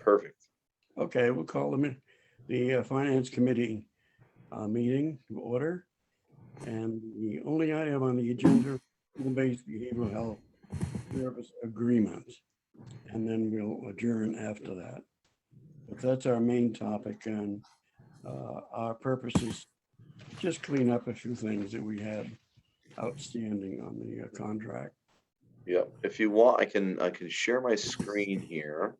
Perfect. Okay, we'll call the Finance Committee meeting to order. And the only item on the agenda, school-based behavioral health service agreement. And then we'll adjourn after that. But that's our main topic, and our purpose is just clean up a few things that we had outstanding on the contract. Yeah, if you want, I can share my screen here.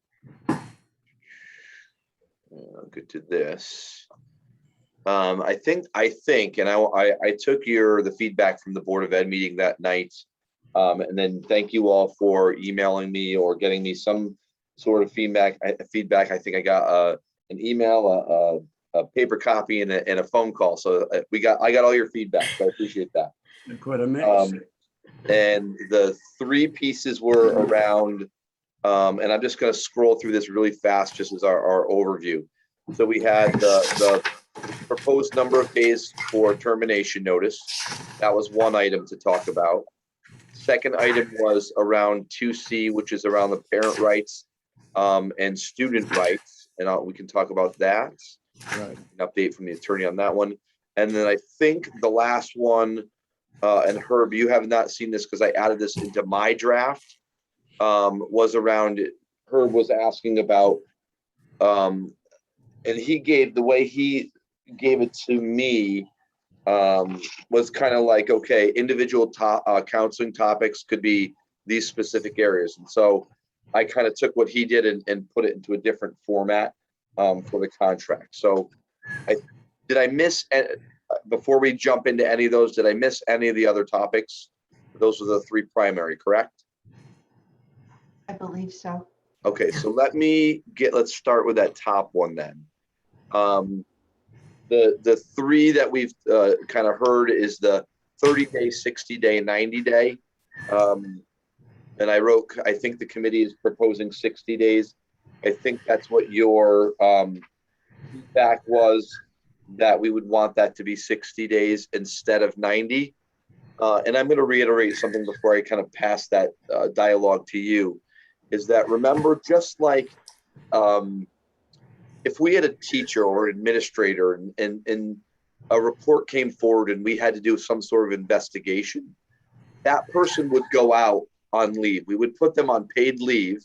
Get to this. I think, and I took the feedback from the Board of Ed meeting that night, and then thank you all for emailing me or getting me some sort of feedback. I think I got an email, a paper copy, and a phone call. So I got all your feedback. So I appreciate that. Quite a mix. And the three pieces were around, and I'm just going to scroll through this really fast, just as our overview. So we had the proposed number of days for termination notice. That was one item to talk about. Second item was around 2C, which is around the parent rights and student rights, and we can talk about that. Right. An update from the attorney on that one. And then I think the last one, and Herb, you have not seen this because I added this into my draft, was around, Herb was asking about, and he gave, the way he gave it to me, was kind of like, okay, individual counseling topics could be these specific areas. And so I kind of took what he did and put it into a different format for the contract. So did I miss, before we jump into any of those, did I miss any of the other topics? Those are the three primary, correct? I believe so. Okay, so let's start with that top one then. The three that we've kind of heard is the 30-day, 60-day, 90-day. And I think the committee is proposing 60 days. I think that's what your feedback was, that we would want that to be 60 days instead of 90. And I'm going to reiterate something before I kind of pass that dialogue to you, is that remember, just like if we had a teacher or administrator and a report came forward and we had to do some sort of investigation, that person would go out on leave. We would put them on paid leave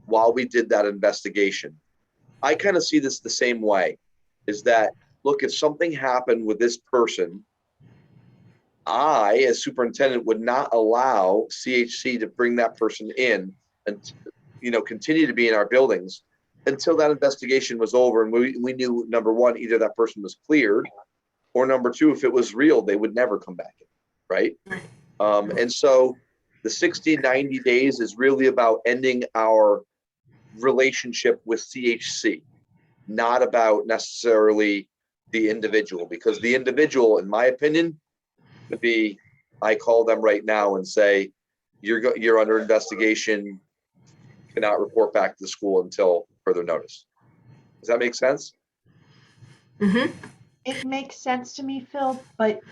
while we did that investigation. I kind of see this the same way, is that, look, if something happened with this person, I, as superintendent, would not allow CHC to bring that person in and, continue to be in our buildings until that investigation was over and we knew, number one, either that person was cleared, or number two, if it was real, they would never come back in, right? And so the 60, 90 days is really about ending our relationship with CHC, not about necessarily the individual, because the individual, in my opinion, would be, I call them right now and say, you're under investigation, cannot report back to the school until further notice. Does that make sense? Mm-hmm. It makes sense to me, Phil, but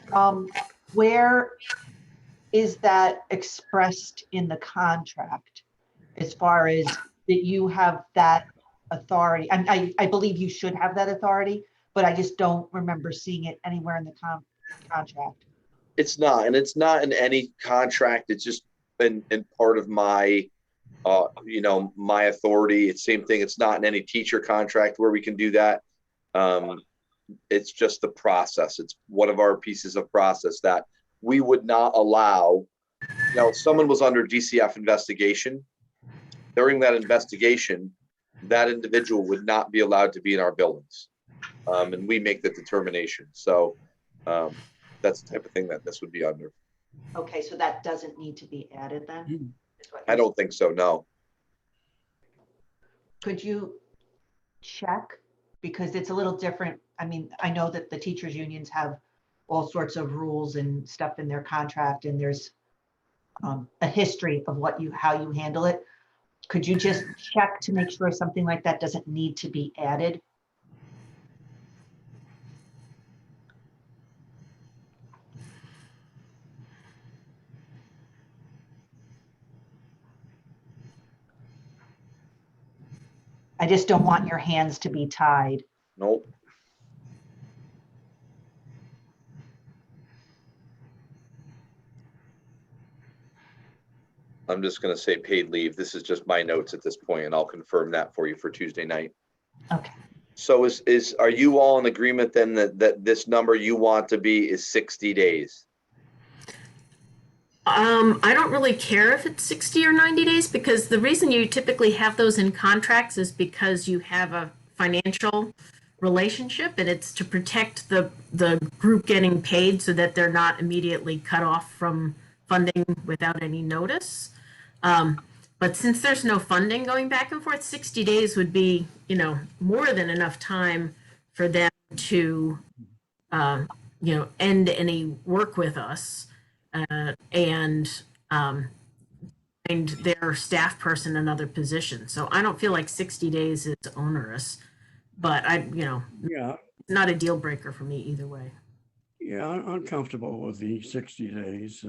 where is that expressed in the contract as far as that you have that authority? I believe you should have that authority, but I just don't remember seeing it anywhere in the contract. It's not, and it's not in any contract. It's just been in part of my my authority. It's same thing. It's not in any teacher contract where we can do that. It's just the process. It's one of our pieces of process that we would not allow. If someone was under DCF investigation, during that investigation, that individual would not be allowed to be in our buildings. And we make the determination. So that's the type of thing that this would be under. Okay, so that doesn't need to be added then? I don't think so, no. Could you check? Because it's a little different. I mean, I know that the teachers unions have all sorts of rules and stuff in their contract, and there's a history of how you handle it. Could you just check to make sure something like that doesn't need to be added? I just don't want your hands to be tied. Nope. I'm just going to say paid leave. This is just my notes at this point, and I'll confirm that for you for Tuesday night. Okay. So are you all in agreement then that this number you want to be is 60 days? I don't really care if it's 60 or 90 days, because the reason you typically have those in contracts is because you have a financial relationship, and it's to protect the group getting paid so that they're not immediately cut off from funding without any notice. But since there's no funding going back and forth, 60 days would be, more than enough time for them to, end any work with us, and find their staff person another position. So I don't feel like 60 days is onerous, but Yeah, not a deal breaker for me either way. yeah, I'm comfortable with the 60 days.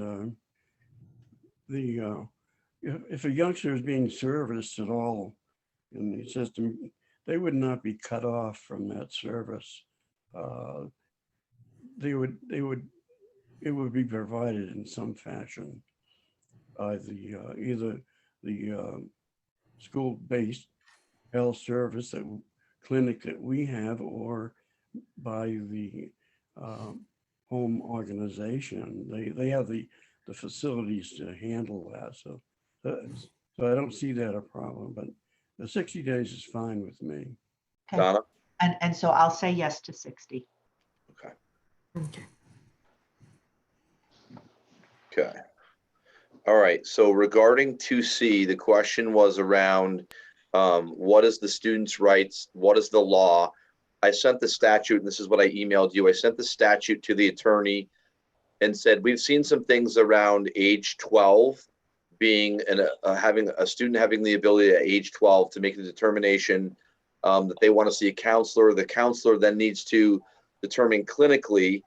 If a youngster is being serviced at all in the system, they would not be cut off from that service. It would be provided in some fashion by either the school-based health service clinic that we have, or by the home organization. They have the facilities to handle that. So I don't see that a problem, but the 60 days is fine with me. Okay. Donna? And so I'll say yes to 60. Okay. Okay. Okay. All right. So regarding 2C, the question was around what is the student's rights? What is the law? I sent the statute, and this is what I emailed you. I sent the statute to the attorney and said, we've seen some things around age 12 being having a student having the ability at age 12 to make a determination that they want to see a counselor. The counselor then needs to determine clinically,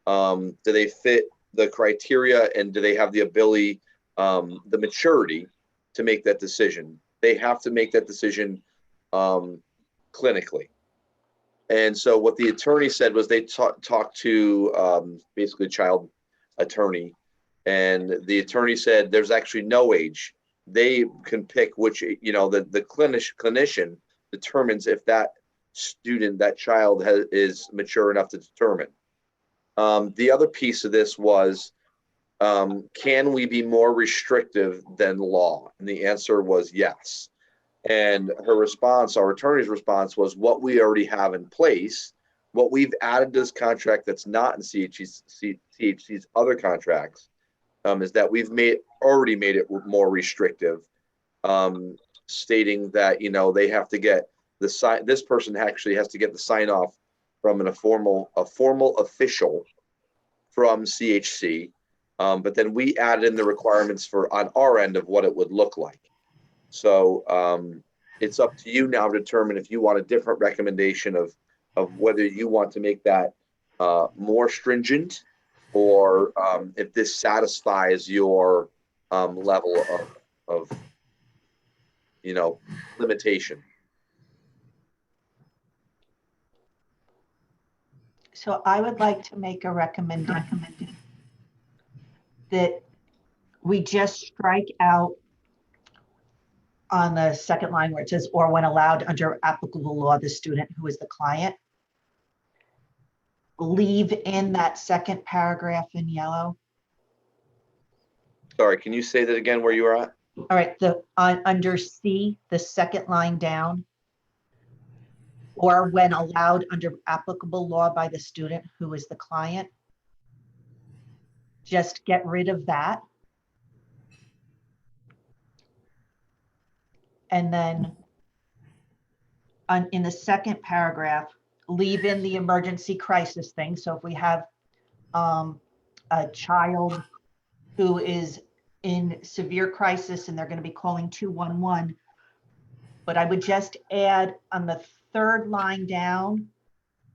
do they fit the criteria, and do they have the ability, the maturity to make that decision? They have to make that decision clinically. And so what the attorney said was they talked to basically a child attorney, and the attorney said there's actually no age. They can pick which, the clinician determines if that student, that child is mature enough to determine. The other piece of this was, can we be more restrictive than law? And the answer was yes. And her response, our attorney's response, was what we already have in place, what we've added to this contract that's not in CHC's other contracts, is that we've already made it more restrictive, stating that they have to get this person actually has to get the sign off from a formal official from CHC, but then we added in the requirements on our end of what it would look like. So it's up to you now to determine if you want a different recommendation of whether you want to make that more stringent, or if this satisfies your level of limitation. So I would like to make a recommendation that we just strike out on the second line where it says, or when allowed under applicable law, the student who is the client. Leave in that second paragraph in yellow. Sorry, can you say that again where you are at? All right, under C, the second line down. Or when allowed under applicable law by the student who is the client. Just get rid of that. And then in the second paragraph, leave in the emergency crisis thing. So if we have a child who is in severe crisis and they're going to be calling 211, but I would just add on the third line down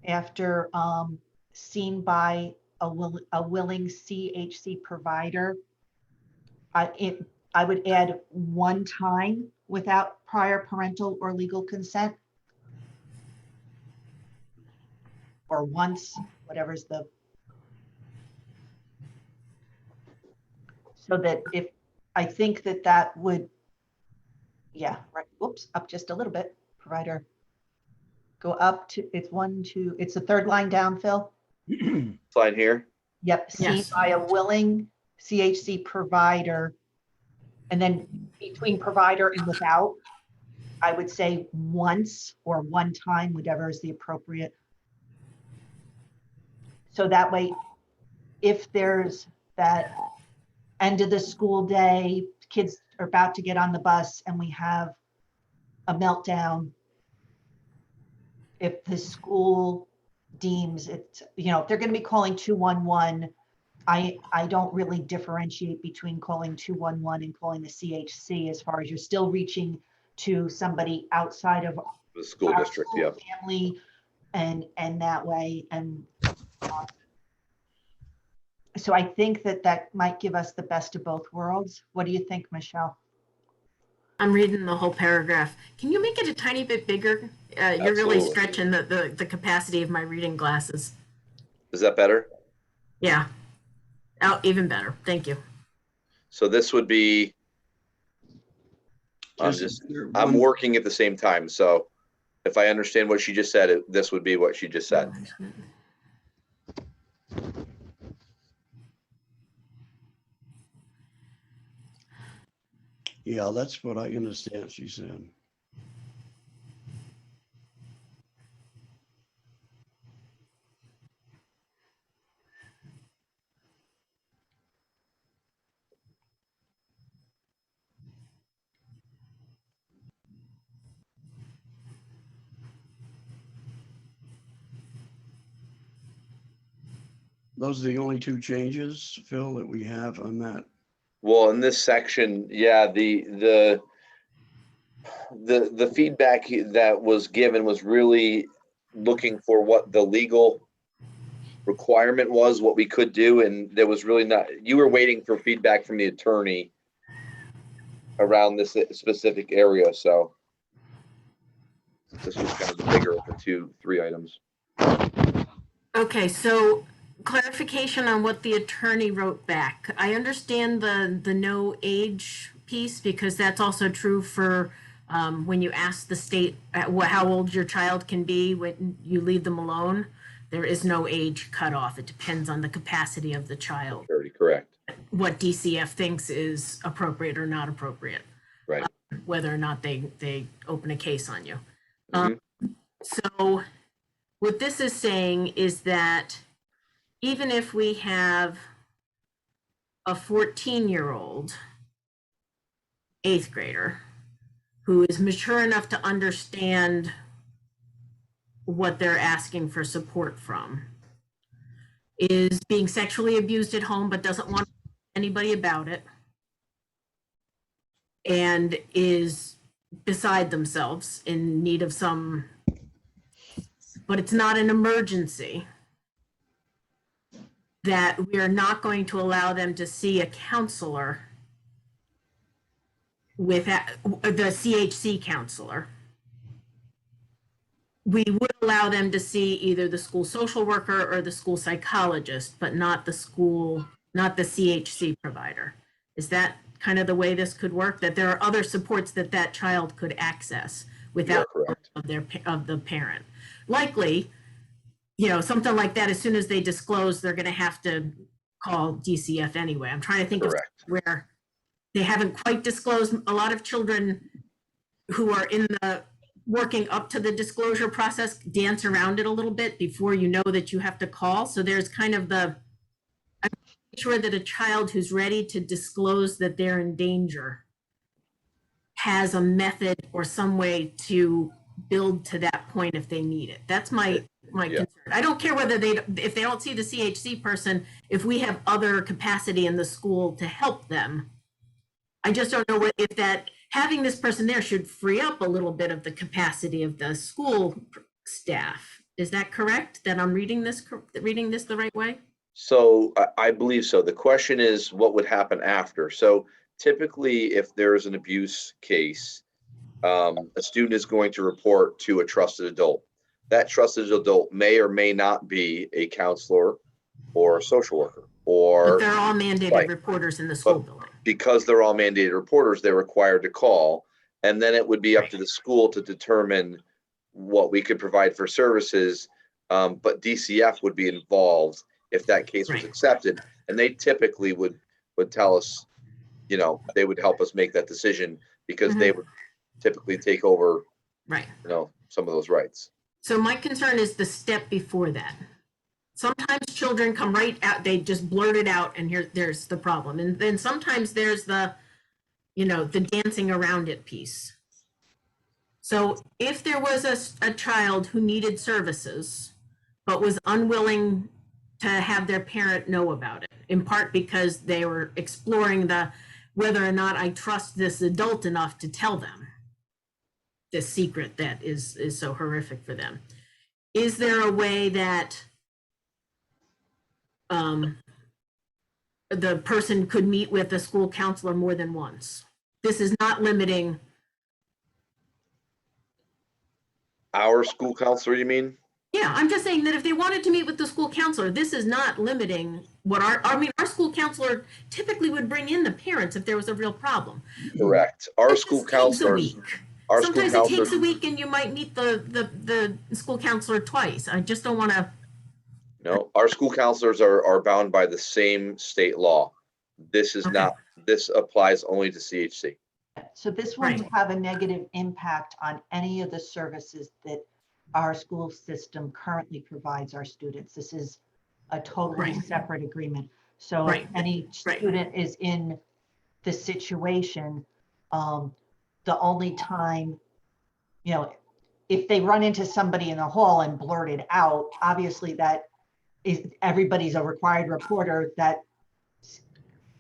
after seen by a willing CHC provider, I would add one time without prior parental or legal consent? Or once, whatever's the. So that if, I think that that would, yeah, right, whoops, up just a little bit, provider. Go up to, it's 1, 2, it's the third line down, Phil? Line here. Yep, seen Yes. by a willing CHC provider. And then between provider and without, I would say once or one time, whatever is the appropriate. So that way, if there's that end of the school day, kids are about to get on the bus and we have a meltdown, if the school deems it, if they're going to be calling 211, I don't really differentiate between calling 211 and calling the CHC, as far as you're still reaching to somebody outside of The school our district, school yeah. family, and that way. And so I think that that might give us the best of both worlds. What do you think, Michelle? I'm reading the whole paragraph. Can you make it a tiny bit bigger? You're really Absolutely. stretching the capacity of my reading glasses. Is that better? Yeah. Oh, even better. Thank you. So this would be, I'm working at the same time. So if I understand what she just said, this would be what she just said. Yeah, that's what I understand, she said. Those are the only two changes, Phil, that we have on that. Well, in this section, yeah, the feedback that was given was really looking for what the legal requirement was, what we could do, and there was really not. You were waiting for feedback from the attorney around this specific area, so this was kind of the bigger of the 3 items. Okay, so clarification on what the attorney wrote back. I understand the no age piece, because that's also true for when you ask the state how old your child can be when you leave them alone. There is no age cutoff. It depends on the capacity of the child. Very correct. What DCF thinks is appropriate or not appropriate. Right. Whether or not they open a case on you. Mhm. So what this is saying is that even if we have a 14-year-old 8th grader who is mature enough to understand what they're asking for support from, is being sexually abused at home but doesn't want anybody about it, and is beside themselves in need of some, but it's not an emergency, that we are not going to allow them to see a counselor with the CHC counselor. We would allow them to see either the school social worker or the school psychologist, but not the CHC provider. Is that kind of the way this could work? That there are other supports that child could access without of the parent. Likely, something like that, as soon as they disclose, they're going to have to call DCF anyway. I'm trying to think of where they haven't quite disclosed. A lot of children who are in the working up to the disclosure process dance around it a little bit before you know that you have to call. So there's kind of I'm sure that a child who's ready to disclose that they're in danger has a method or some way to build to that point if they need it. That's my concern. I don't care whether if they don't see the CHC person, if we have other capacity in the school to help them. I just don't know if that having this person there should free up a little bit of the capacity of the school staff. Is that correct? That I'm reading this the right way? So I believe so. The question is, what would happen after? So typically, if there's an abuse case, a student is going to report to a trusted adult. That trusted adult may or may not be a counselor or a social worker, But or they're all mandated right. reporters in the school But building. because they're all mandated reporters, they're required to call. And then it would be up to the school to determine what we could provide for services. But DCF would be involved if that case was Right. accepted. And they typically would tell us, you know, they would help us make that decision because they would typically take over, Right. you know, some of those rights. So my concern is the step before that. Sometimes children come right out, they just blurt it out, and there's the problem. And then sometimes there's the, you know, the dancing around it piece. So if there was a child who needed services, but was unwilling to have their parent know about it, in part because they were exploring whether or not I trust this adult enough to tell them this secret that is so horrific for them. Is there a way that the person could meet with a school counselor more than once? This is not limiting. Our school counselor, you mean? Yeah, I'm just saying that if they wanted to meet with the school counselor, this is not limiting what our school counselor typically would bring in the parents if there was a real problem. Correct. Our It school just takes a counselors. week. Our Sometimes school it takes counselors. a week and you might meet the school counselor twice. I just don't want to. No, our school counselors are bound by the same state law. This is Okay. not, this applies only to CHC. So this won't Right. have a negative impact on any of the services that our school system currently provides our students. This is a totally Right. separate agreement. So Right. if any Right. student is in this situation, the only time, you know, if they run into somebody in the hall and blurt it out, obviously that is, everybody's a required reporter. That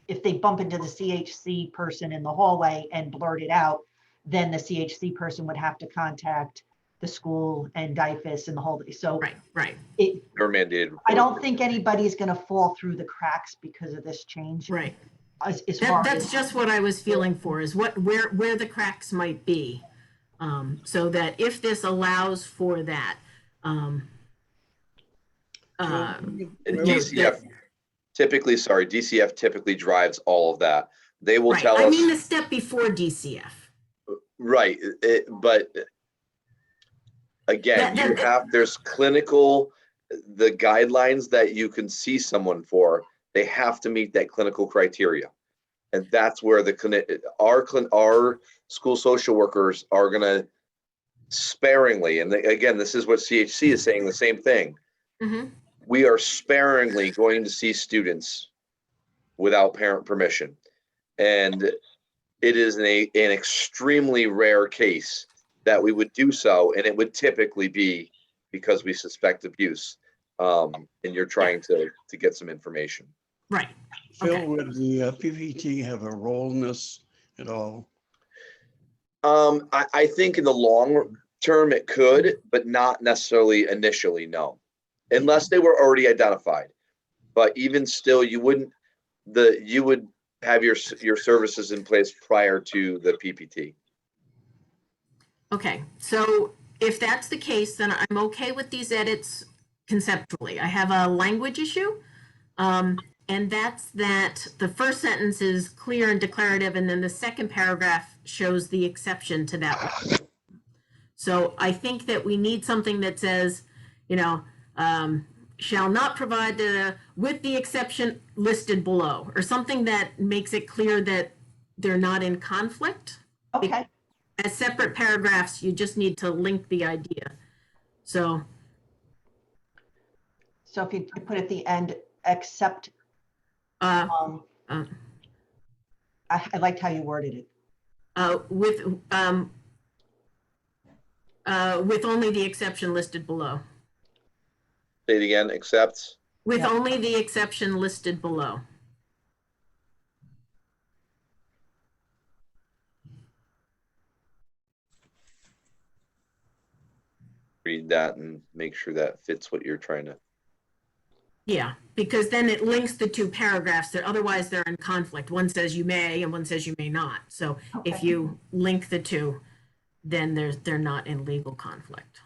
if they bump into the CHC person in the hallway and blurt it out, then the CHC person would have to contact the school and DIFUS and the whole. So Right. They're mandated. I don't think anybody's going to fall through the cracks because of this change. Right. As far That's as, just what I was feeling for, is where the cracks might be. So that if this allows for that, And DCF typically drives all of that. They will right. tell I us. mean the step before DCF. Right, but again, there's clinical, the guidelines that you can see someone for, they have to meet that clinical criteria. And that's where our school social workers are gonna sparingly, and again, this is what CHC is saying, the same thing. Mm-hmm. We are sparingly going to see students without parent permission. And it is an extremely rare case that we would do so, and it would typically be because we suspect abuse, and you're trying to get some information. Right. Phil, Okay. would the PPT have a role in this at all? I think in the long term it could, but not necessarily initially, no. Unless they were already identified. But even still, you would have your services in place prior to the PPT. Okay, so if that's the case, then I'm okay with these edits conceptually. I have a language issue, and that's that the first sentence is clear and declarative, and then the second paragraph shows the exception to that. So I think that we need something that says, you know, shall not provide with the exception listed below, or something that makes it clear that they're not in conflict. okay, As separate paragraphs, you just need to link the idea. So if you put at the end, except, I liked how you worded it. with only the exception listed below. Say it again, except. With Yeah. only the exception listed below. Read that and make sure that fits what you're trying to. Yeah, because then it links the two paragraphs that otherwise they're in conflict. One says you may and one says you may not. So if Okay. you link the two, then they're not in legal conflict.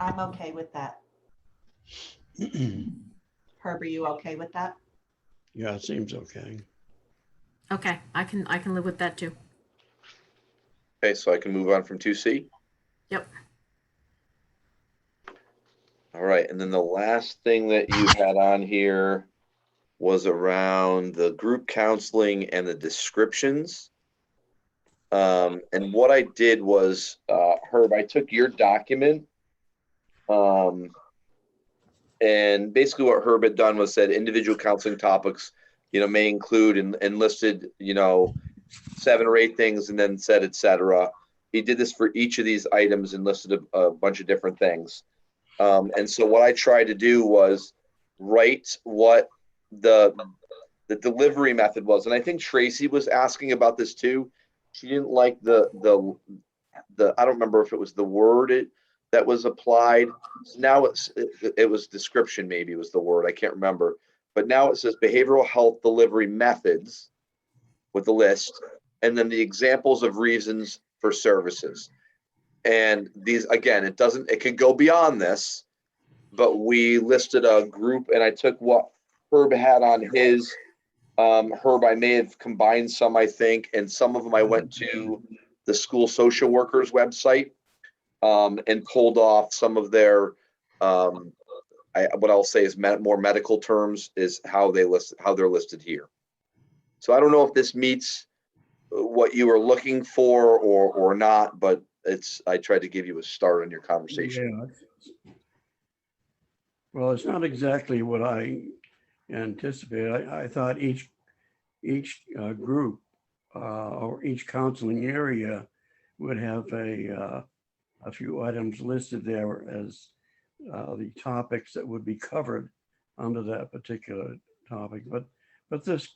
I'm okay with that. Herb, are you okay with that? Yeah, it seems okay. Okay, I can live with that too. Okay, so I can move on from 2C. Yep. All right, and then the last thing that you had on here was around the group counseling and the descriptions. And what I did was, Herb, I took your document, and basically what Herb had done was said individual counseling topics, may include and listed, 7 or 8 things, and then said, et cetera. He did this for each of these items and listed a bunch of different things. And so what I tried to do was write what the delivery method was. And I think Tracy was asking about this too. She didn't like the I don't remember if it was the word that was applied. So now it was description, maybe was the word. I can't remember. But now it says behavioral health delivery methods with the list, and then the examples of reasons for services. And these, again, it can go beyond this, but we listed a group, and I took what Herb had on his. Herb, I may have combined some, I think, and some of them I went to the school social workers website, and pulled off some of their, what I'll say is more medical terms is how they're listed here. So I don't know if this meets what you were looking for or not, but I tried to give you a start on your conversation. Yeah. Well, it's not exactly what I anticipated. I thought each group or each counseling area would have a few items listed there as the topics that would be covered under that particular topic. But this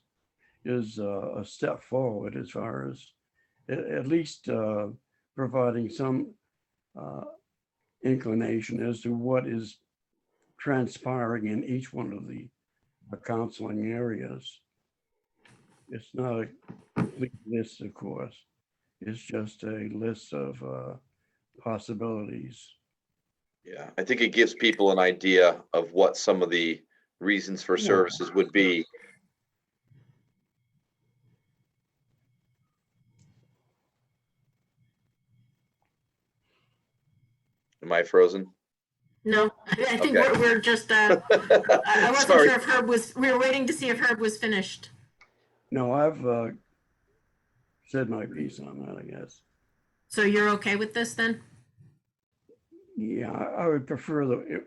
is a step forward as far as at least providing some inclination as to what is transpiring in each one of the counseling areas. It's not a complete list, of course. It's just a list of possibilities. Yeah, I think it gives people an idea of what some of the reasons for services would be. Am I frozen? No, I think Okay. we're just, I wasn't Sorry. sure if we were waiting to see if Herb was finished. No, I've said my piece on that, I guess. So you're okay with this then? Yeah, I would prefer the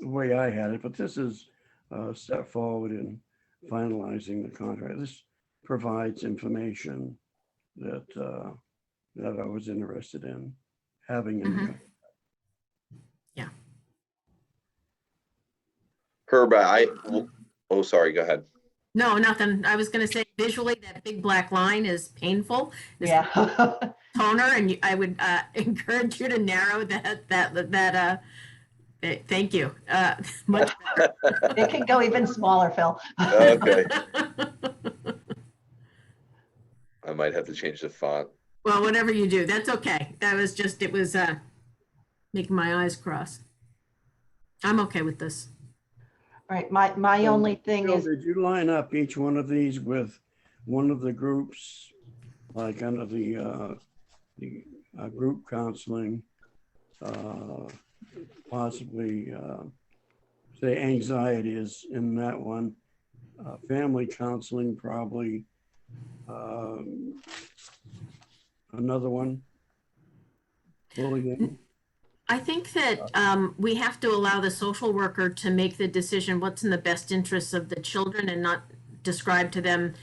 way I had it, but this is a step forward in finalizing the contract. This provides information that I was interested in having in there. Yeah. Herb, oh, sorry, go ahead. No, nothing. I was going to say visually that big black line is painful. It's Yeah. toner, and I would encourage you to narrow that. Thank you. Much better. It can go even smaller, Phil. Okay. I might have to change the font. Well, whatever you do, that's okay. That was just, it was making my eyes cross. I'm okay with this. Right. My only thing Phil, is, did you line up each one of these with one of the groups, like under the group counseling, possibly say anxiety is in that one, family counseling probably, another one, bullying. I think that we have to allow the social worker to make the decision what's in the best interests of the children and not describe to them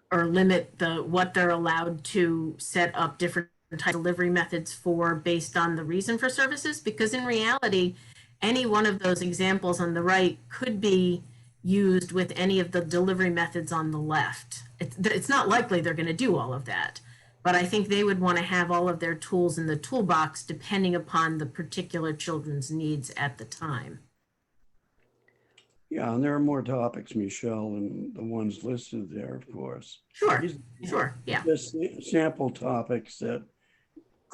or limit what they're allowed to set up different type of delivery methods for based on the reason for services. Because in reality, any one of those examples on the right could be used with any of the delivery methods on the left. It's not likely they're going to do all of that. But I think they would want to have all of their tools in the toolbox depending upon the particular children's needs at the time. Yeah, and there are more topics, Michelle, than the ones listed there, of course. Sure, These sure, yeah. just sample topics that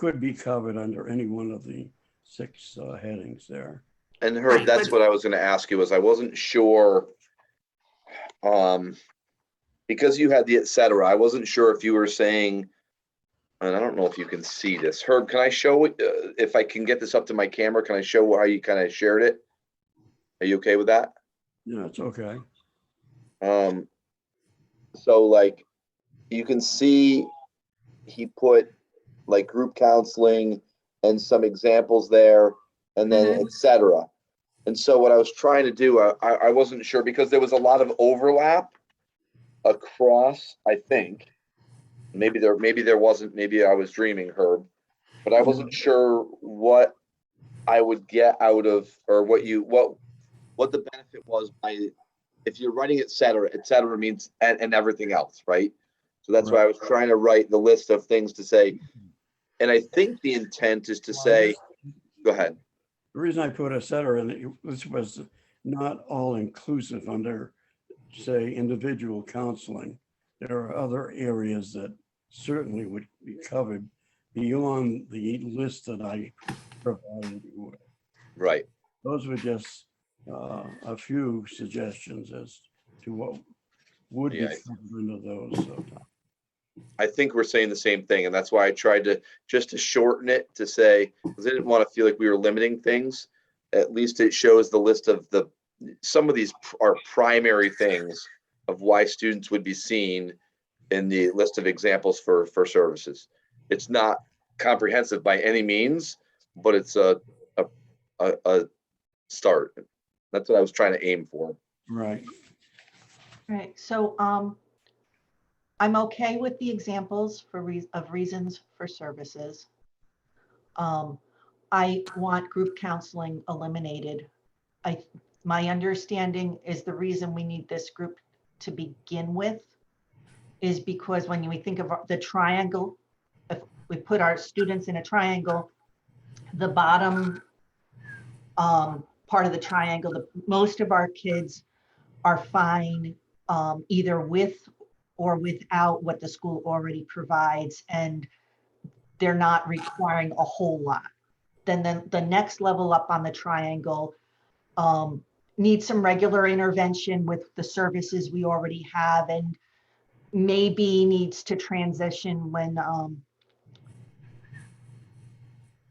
could be covered under any one of the 6 headings there. And Herb, Right, that's but- what I was going to ask you was I wasn't sure, because you had the et cetera, I wasn't sure if you were saying, and I don't know if you can see this. Herb, can I show it? If I can get this up to my camera, can I show how you kind of shared it? Are you okay with that? Yeah, it's okay. So like you can see he put like group counseling and some examples there and then et cetera. And so what I was trying to do, I wasn't sure because there was a lot of overlap across, I think. Maybe there wasn't, maybe I was dreaming, Herb, but I wasn't sure what I would get out of, or what the benefit was by, if you're writing et cetera means, and everything else, right? So that's why I was trying to write the list of things to say. And I think the intent is to say, go ahead. The reason I put et cetera in this was not all inclusive under, say, individual counseling. There are other areas that certainly would be covered beyond the list that I provided you with. Right. Those were just a few suggestions as to what would be Yeah. covered under those. So. I think we're saying the same thing, and that's why I tried to just to shorten it to say, because I didn't want to feel like we were limiting things. At least it shows the list of some of these are primary things of why students would be seen in the list of examples for services. It's not comprehensive by any means, but it's a start. That's what I was trying to aim for. Right. Right, so I'm okay with the examples of reasons for services. I want group counseling eliminated. My understanding is the reason we need this group to begin with is because when we think of the triangle, if we put our students in a triangle, the bottom part of the triangle, most of our kids are fine either with or without what the school already provides, and they're not requiring a whole lot. Then the next level up on the triangle needs some regular intervention with the services we already have, and maybe needs to transition when,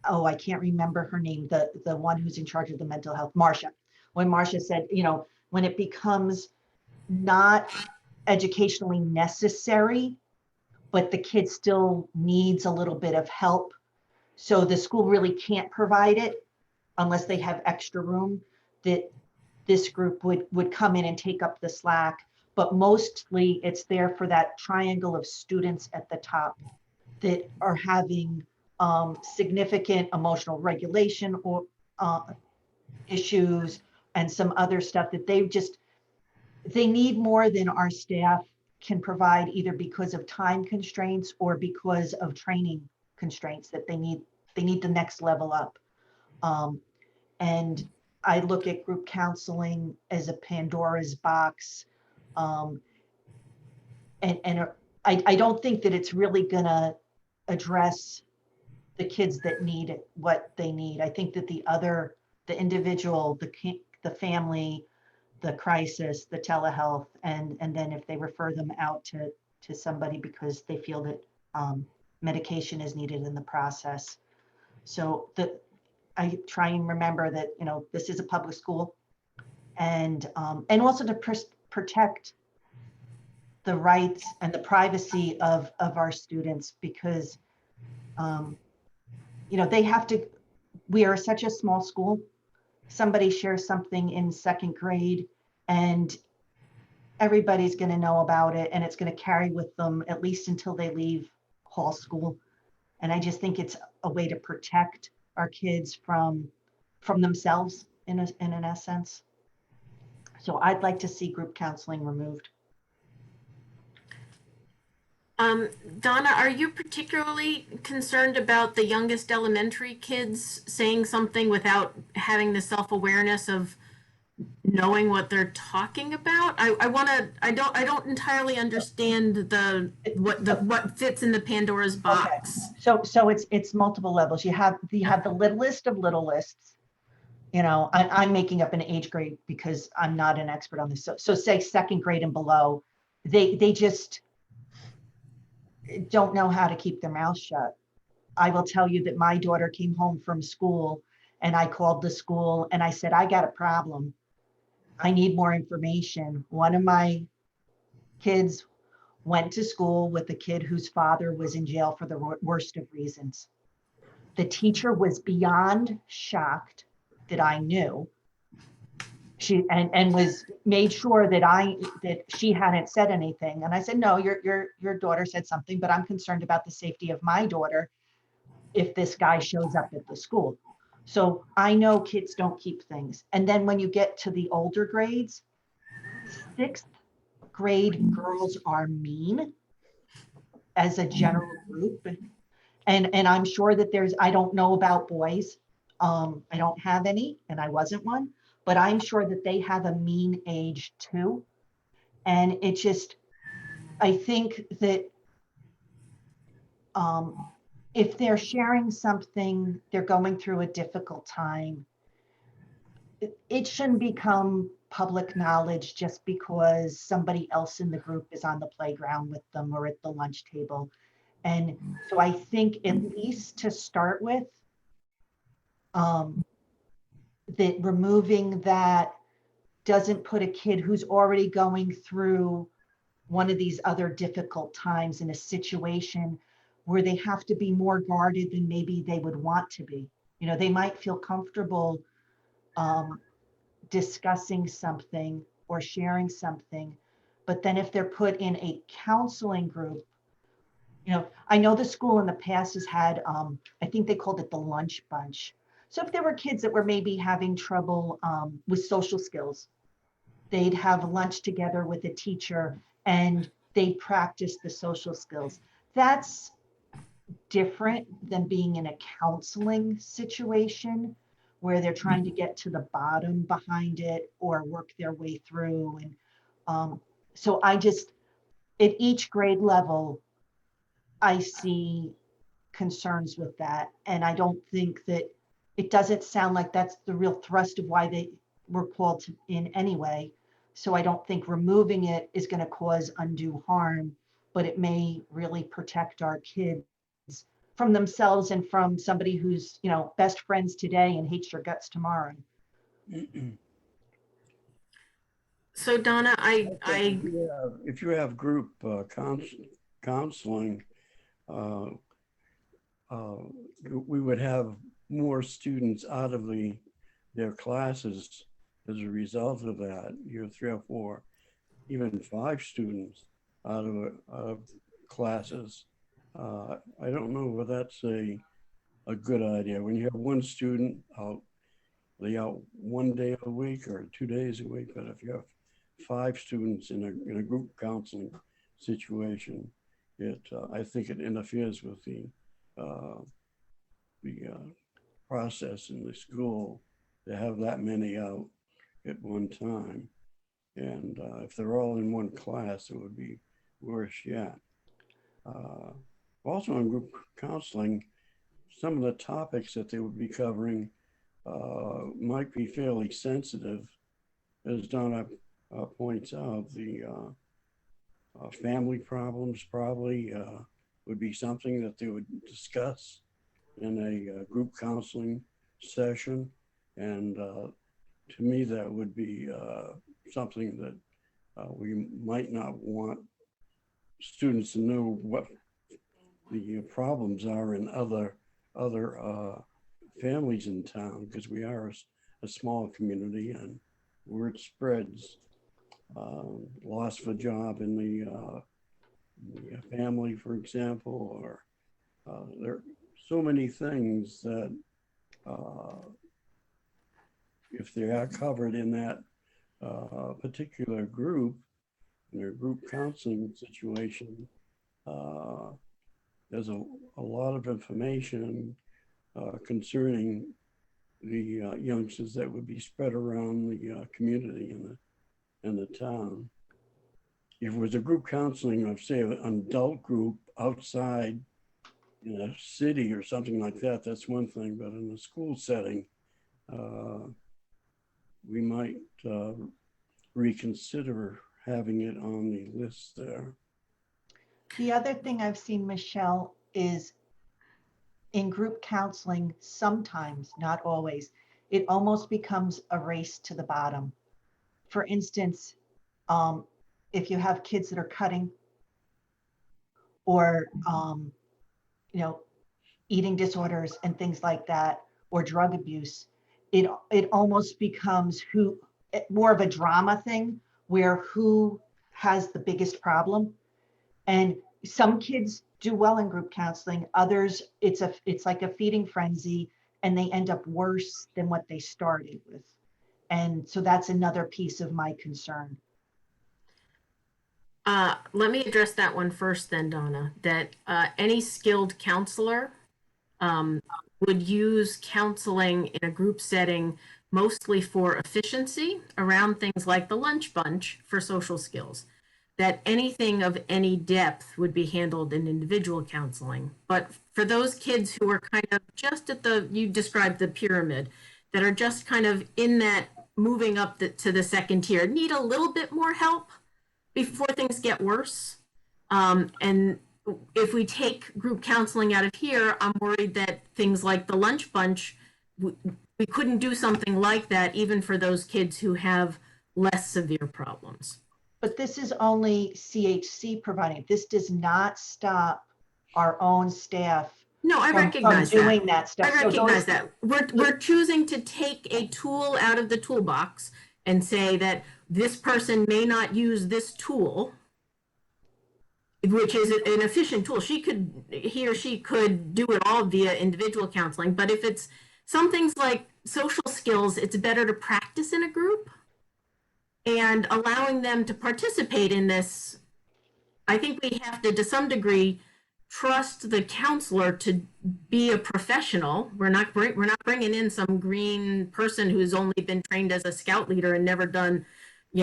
oh, I can't remember her name, the one who's in charge of the mental health, Marcia. When Marcia said, when it becomes not educationally necessary, but the kid still needs a little bit of help. So the school really can't provide it unless they have extra room, that this group would come in and take up the slack. But mostly it's there for that triangle of students at the top that are having significant emotional regulation or issues and some other stuff that they need more than our staff can provide, either because of time constraints or because of training constraints, that they need the next level up. And I look at group counseling as a Pandora's box. And I don't think that it's really gonna address the kids that need what they need. I think that the individual, the family, the crisis, the telehealth, and then if they refer them out to somebody because they feel that medication is needed in the process. So I try and remember that, this is a public school, and also to protect the rights and the privacy of our students, because they have to, we are such a small school. Somebody shares something in second grade and everybody's going to know about it, and it's going to carry with them at least until they leave hall school. And I just think it's a way to protect our kids from themselves in an essence. So I'd like to see group counseling removed. Donna, are you particularly concerned about the youngest elementary kids saying something without having the self-awareness of knowing what they're talking about. I don't entirely understand what fits in the Pandora's box. So it's multiple levels. You have the littlest of little lists. You know, I'm making up an age grade because I'm not an expert on this. So say second grade and below, they just don't know how to keep their mouth shut. I will tell you that my daughter came home from school and I called the school and I said, I got a problem. I need more information. One of my kids went to school with a kid whose father was in jail for the worst of reasons. The teacher was beyond shocked that I knew. She and was made sure that she hadn't said anything. And I said, no, your daughter said something, but I'm concerned about the safety of my daughter if this guy shows up at the school. So I know kids don't keep things. And then when you get to the older grades, sixth grade girls are mean as a general group. And I'm sure that I don't know about boys. I don't have any, and I wasn't one, but I'm sure that they have a mean age too. And it just, I think that if they're sharing something, they're going through a difficult time, it shouldn't become public knowledge just because somebody else in the group is on the playground with them or at the lunch table. And so I think at least to start with, that removing that doesn't put a kid who's already going through one of these other difficult times in a situation where they have to be more guarded than maybe they would want to be. You know, they might feel comfortable discussing something or sharing something, but then if they're put in a counseling group, you know, I know the school in the past has had, I think they called it the lunch bunch. So if there were kids that were maybe having trouble with social skills, they'd have lunch together with a teacher and they'd practice the social skills. That's different than being in a counseling situation where they're trying to get to the bottom behind it or work their way through. And so I just, at each grade level, I see concerns with that. And I don't think that, it doesn't sound like that's the real thrust of why they were called in anyway. So I don't think removing it is going to cause undue harm, but it may really protect our kids from themselves and from somebody who's, you know, best friends today and hates your guts tomorrow. So Donna, If you have group counseling, we would have more students out of their classes as a result of that. You have 3 or 4, even 5 students out of classes. I don't know whether that's a good idea. When you have one student out, they out 1 day a week or 2 days a week, but if you have 5 students in a group counseling situation, I think it interferes with the process in the school to have that many out at one time. And if they're all in one class, it would be worse yet. Also in group counseling, some of the topics that they would be covering might be fairly sensitive. As Donna points out, the family problems probably would be something that they would discuss in a group counseling session. And to me, that would be something that we might not want students to know what the problems are in other families in town, because we are a small community and word spreads. Loss of a job in the family, for example, or there are so many things that if they are covered in that particular group, in their group counseling situation, there's a lot of information concerning the youngsters that would be spread around the community and the town. If it was a group counseling of, say, an adult group outside in a city or something like that, that's one thing. But in a school setting, we might reconsider having it on the list there. The other thing I've seen, Michelle, is in group counseling, sometimes, not always, it almost becomes a race to the bottom. For instance, if you have kids that are cutting or, eating disorders and things like that, or drug abuse, it almost becomes more of a drama thing where who has the biggest problem. And some kids do well in group counseling, others it's like a feeding frenzy and they end up worse than what they started with. And so that's another piece of my concern. Let me address that one first then, Donna, that any skilled counselor would use counseling in a group setting mostly for efficiency around things like the lunch bunch for social skills. That anything of any depth would be handled in individual counseling. But for those kids who are kind of just at you described the pyramid, that are just kind of in that moving up to the second tier, need a little bit more help before things get worse. And if we take group counseling out of here, I'm worried that things like the lunch bunch, we couldn't do something like that even for those kids who have less severe problems. But this is only CHC providing. This does not stop our own staff. No, I recognize from doing that stuff. I recognize that. We're choosing to take a tool out of the toolbox and say that this person may not use this tool, which is an efficient tool. He or she could do it all via individual counseling. But if it's some things like social skills, it's better to practice in a group. And allowing them to participate in this, I think we have to some degree, trust the counselor to be a professional. We're not bringing in some green person who's only been trained as a scout leader and never done,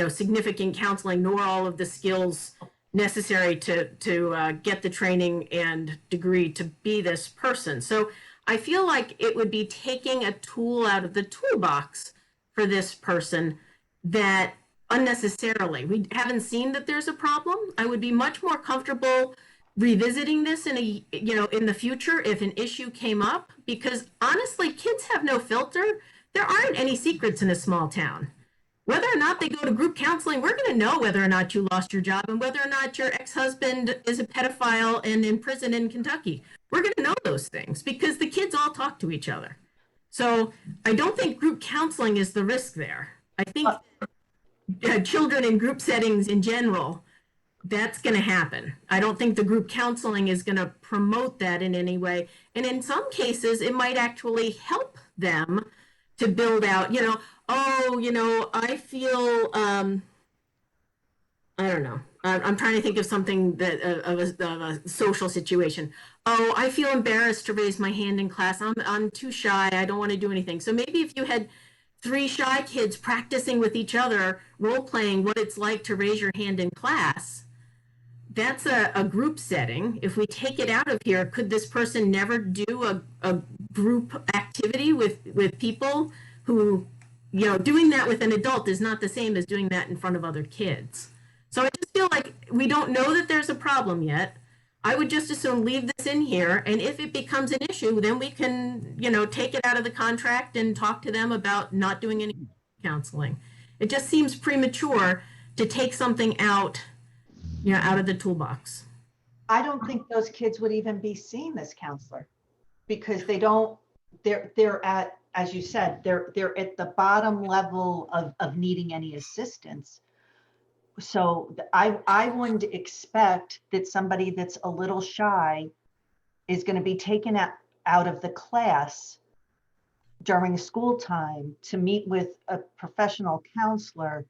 significant counseling, nor all of the skills necessary to get the training and degree to be this person. So I feel like it would be taking a tool out of the toolbox for this person that unnecessarily, we haven't seen that there's a problem. I would be much more comfortable revisiting this in the future if an issue came up, because honestly, kids have no filter. There aren't any secrets in a small town. Whether or not they go to group counseling, we're going to know whether or not you lost your job and whether or not your ex-husband is a pedophile and in prison in Kentucky. We're going to know those things because the kids all talk to each other. So I don't think group counseling is the risk there. I think children in group settings in general, that's going to happen. I don't think the group counseling is going to promote that in any way. And in some cases, it might actually help them to build out, I feel, I don't know. I'm trying to think of something that of a social situation. Oh, I feel embarrassed to raise my hand in class. I'm too shy. I don't want to do anything. So maybe if you had 3 shy kids practicing with each other, role playing what it's like to raise your hand in class, that's a group setting. If we take it out of here, could this person never do a group activity with people who, doing that with an adult is not the same as doing that in front of other kids. So I just feel like we don't know that there's a problem yet. I would just as soon leave this in here, and if it becomes an issue, then we can, take it out of the contract and talk to them about not doing any counseling. It just seems premature to take something out, out of the toolbox. I don't think those kids would even be seeing this counselor because they're at, as you said, they're at the bottom level of needing any assistance. So I wouldn't expect that somebody that's a little shy is going to be taken out of the class during school time to meet with a professional counselor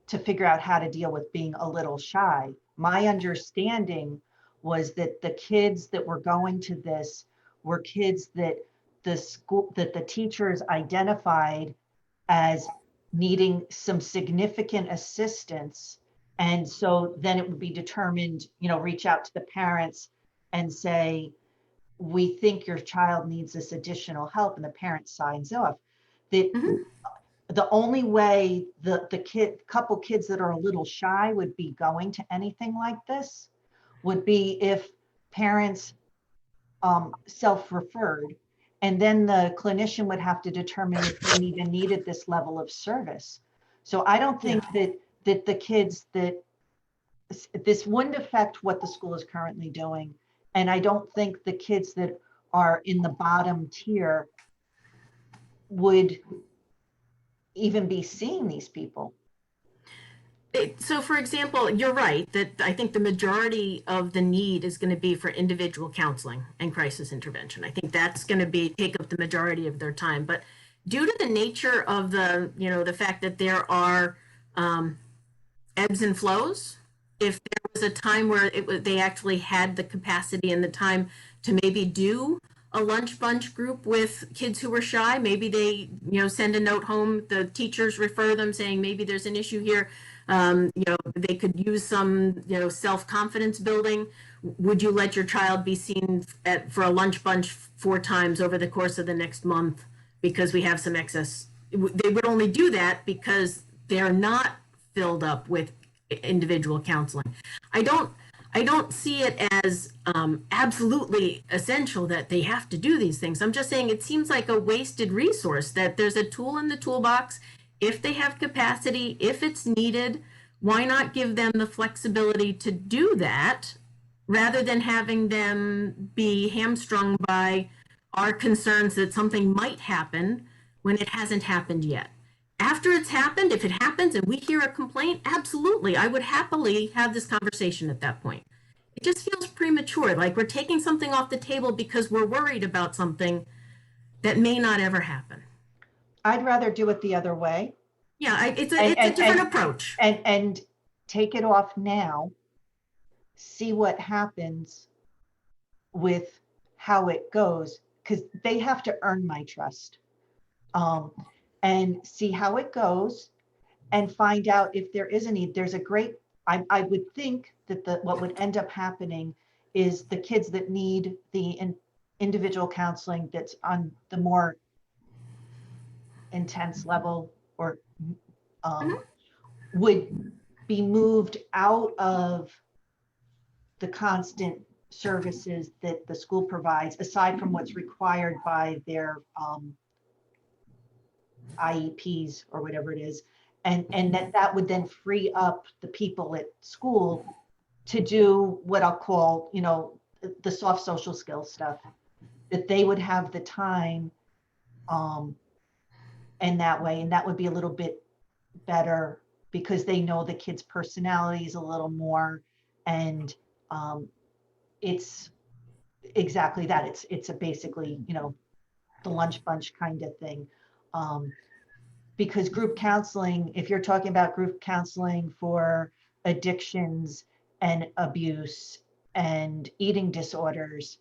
to figure out how to deal with being a little shy. My understanding was that the kids that were going to this were kids that the school, that the teachers identified as needing some significant assistance. And so then it would be determined, reach out to the parents and say, we think your child needs this additional help, and the parent signs off. The only way the couple kids that are a little shy would be going to anything like this would be if parents self-referred, and then the clinician would have to determine if they even needed this level of service. So I don't think that the kids that this wouldn't affect what the school is currently doing. And I don't think the kids that are in the bottom tier would even be seeing these people. So for example, you're right that I think the majority of the need is going to be for individual counseling and crisis intervention. I think that's going to take up the majority of their time. But due to the nature of the fact that there are ebbs and flows, if there was a time where they actually had the capacity and the time to maybe do a lunch bunch group with kids who were shy, maybe they send a note home, the teachers refer them saying maybe there's an issue here. They could use some self-confidence building. Would you let your child be seen for a lunch bunch 4 times over the course of the next month because we have some excess? They would only do that because they're not filled up with individual counseling. I don't see it as absolutely essential that they have to do these things. I'm just saying it seems like a wasted resource, that there's a tool in the toolbox. If they have capacity, if it's needed, why not give them the flexibility to do that rather than having them be hamstrung by our concerns that something might happen when it hasn't happened yet. After it's happened, if it happens and we hear a complaint, absolutely, I would happily have this conversation at that point. It just feels premature, like we're taking something off the table because we're worried about something that may not ever happen. I'd rather do it the other way. Yeah, it's a different approach. And take it off now, see what happens with how it goes, because they have to earn my trust. And see how it goes and find out if there is a need. There's a great, I would think that what would end up happening is the kids that need the individual counseling that's on the more intense level or would be moved out of the constant services that the school provides, aside from what's required by their IEPs or whatever it is, and that would then free up the people at school to do what I'll call, the soft social skills stuff, that they would have the time and that way, and that would be a little bit better because they know the kids' personalities a little more, and it's exactly that. It's a basically, the lunch bunch kind of thing. Because group counseling, if you're talking about group counseling for addictions and abuse and eating disorders,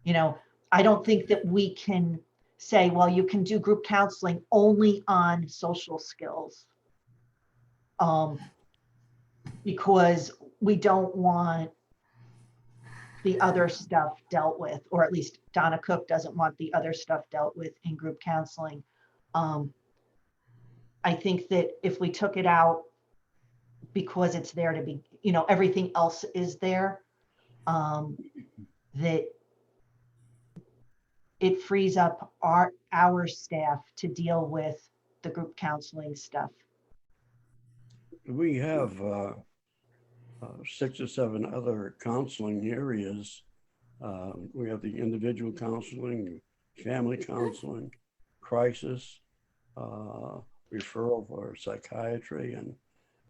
I don't think that we can say, well, you can do group counseling only on social skills, because we don't want the other stuff dealt with, or at least Donna Cook doesn't want the other stuff dealt with in group counseling. I think that if we took it out because it's there to be, everything else is there, that it frees up our staff to deal with the group counseling stuff. We have 6 or 7 other counseling areas. We have the individual counseling, family counseling, crisis, referral for psychiatry and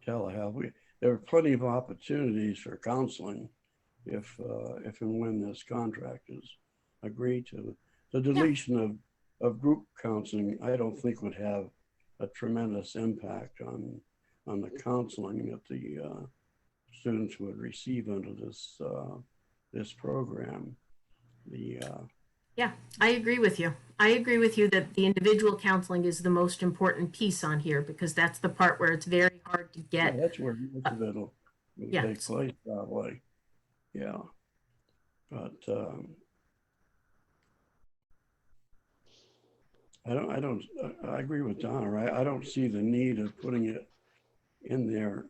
telehealth. There are plenty of opportunities for counseling if and when this contract is agreed to. The deletion of group counseling, I don't think would have a tremendous impact on the counseling that the students would receive under this program. The Yeah, I agree with you. I agree with you that the individual counseling is the most important piece on here because that's the part where it's very hard to Yeah, get. that's where most of it'll Yeah. take place probably. Yeah. But I agree with Donna, right? I don't see the need of putting it in there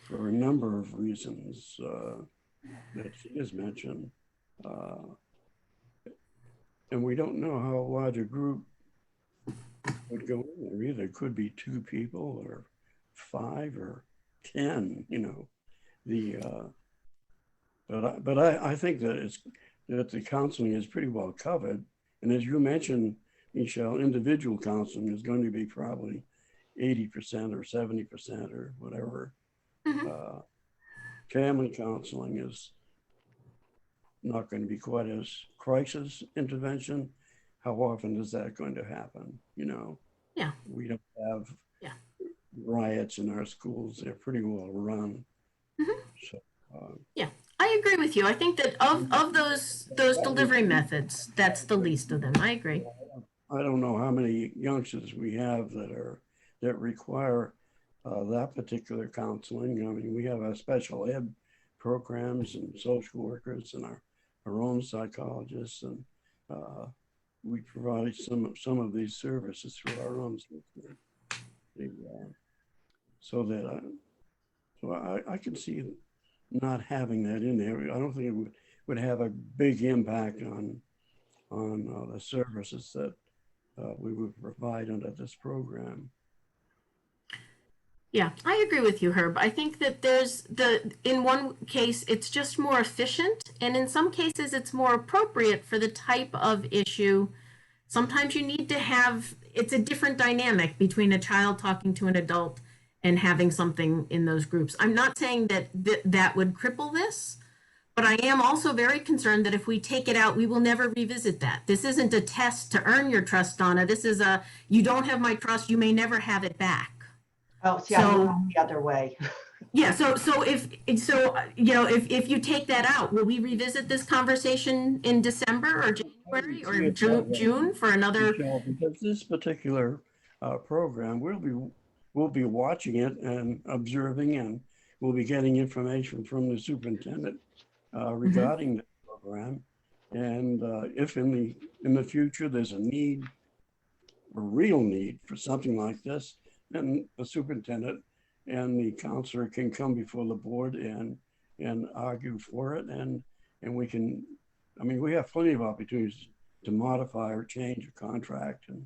for a number of reasons that she has mentioned. Uh, and we don't know how large a group would go in there either. It could be 2 people or 5 or 10, you know. But I think that the counseling is pretty well covered. And as you mentioned, Michelle, individual counseling is going to be probably 80% or 70% or whatever. Mhm. Family counseling is not going to be quite as crisis intervention. How often is that going to happen? You know, Yeah. we don't have Yeah. riots in our schools. They're pretty well run. Mhm. So, Yeah, I agree with you. I think that of those delivery methods, that's the least of them. I agree. I don't know how many youngsters we have that require that particular counseling. I mean, we have our special ed programs and social workers and our own psychologists, and we provide some of these services through our own system. So that I can see not having that in there. I don't think it would have a big impact on the services that we would provide under this program. Yeah, I agree with you, Herb. I think that in one case, it's just more efficient, and in some cases, it's more appropriate for the type of issue. Sometimes you need to it's a different dynamic between a child talking to an adult and having something in those groups. I'm not saying that that would cripple this, but I am also very concerned that if we take it out, we will never revisit that. This isn't a test to earn your trust, Donna. This is you don't have my trust, you may never have it back. Oh, see, I look the other way. Yeah, if if you take that out, will we revisit this conversation in December or January or June for another? Michelle, because this particular program, we'll be watching it and observing, and we'll be getting information from the superintendent regarding the program. And if in the future there's a need, a real need for something like this, then the superintendent and the counselor can come before the board and argue for it, and we can. I mean, we have plenty of opportunities to modify or change a contract and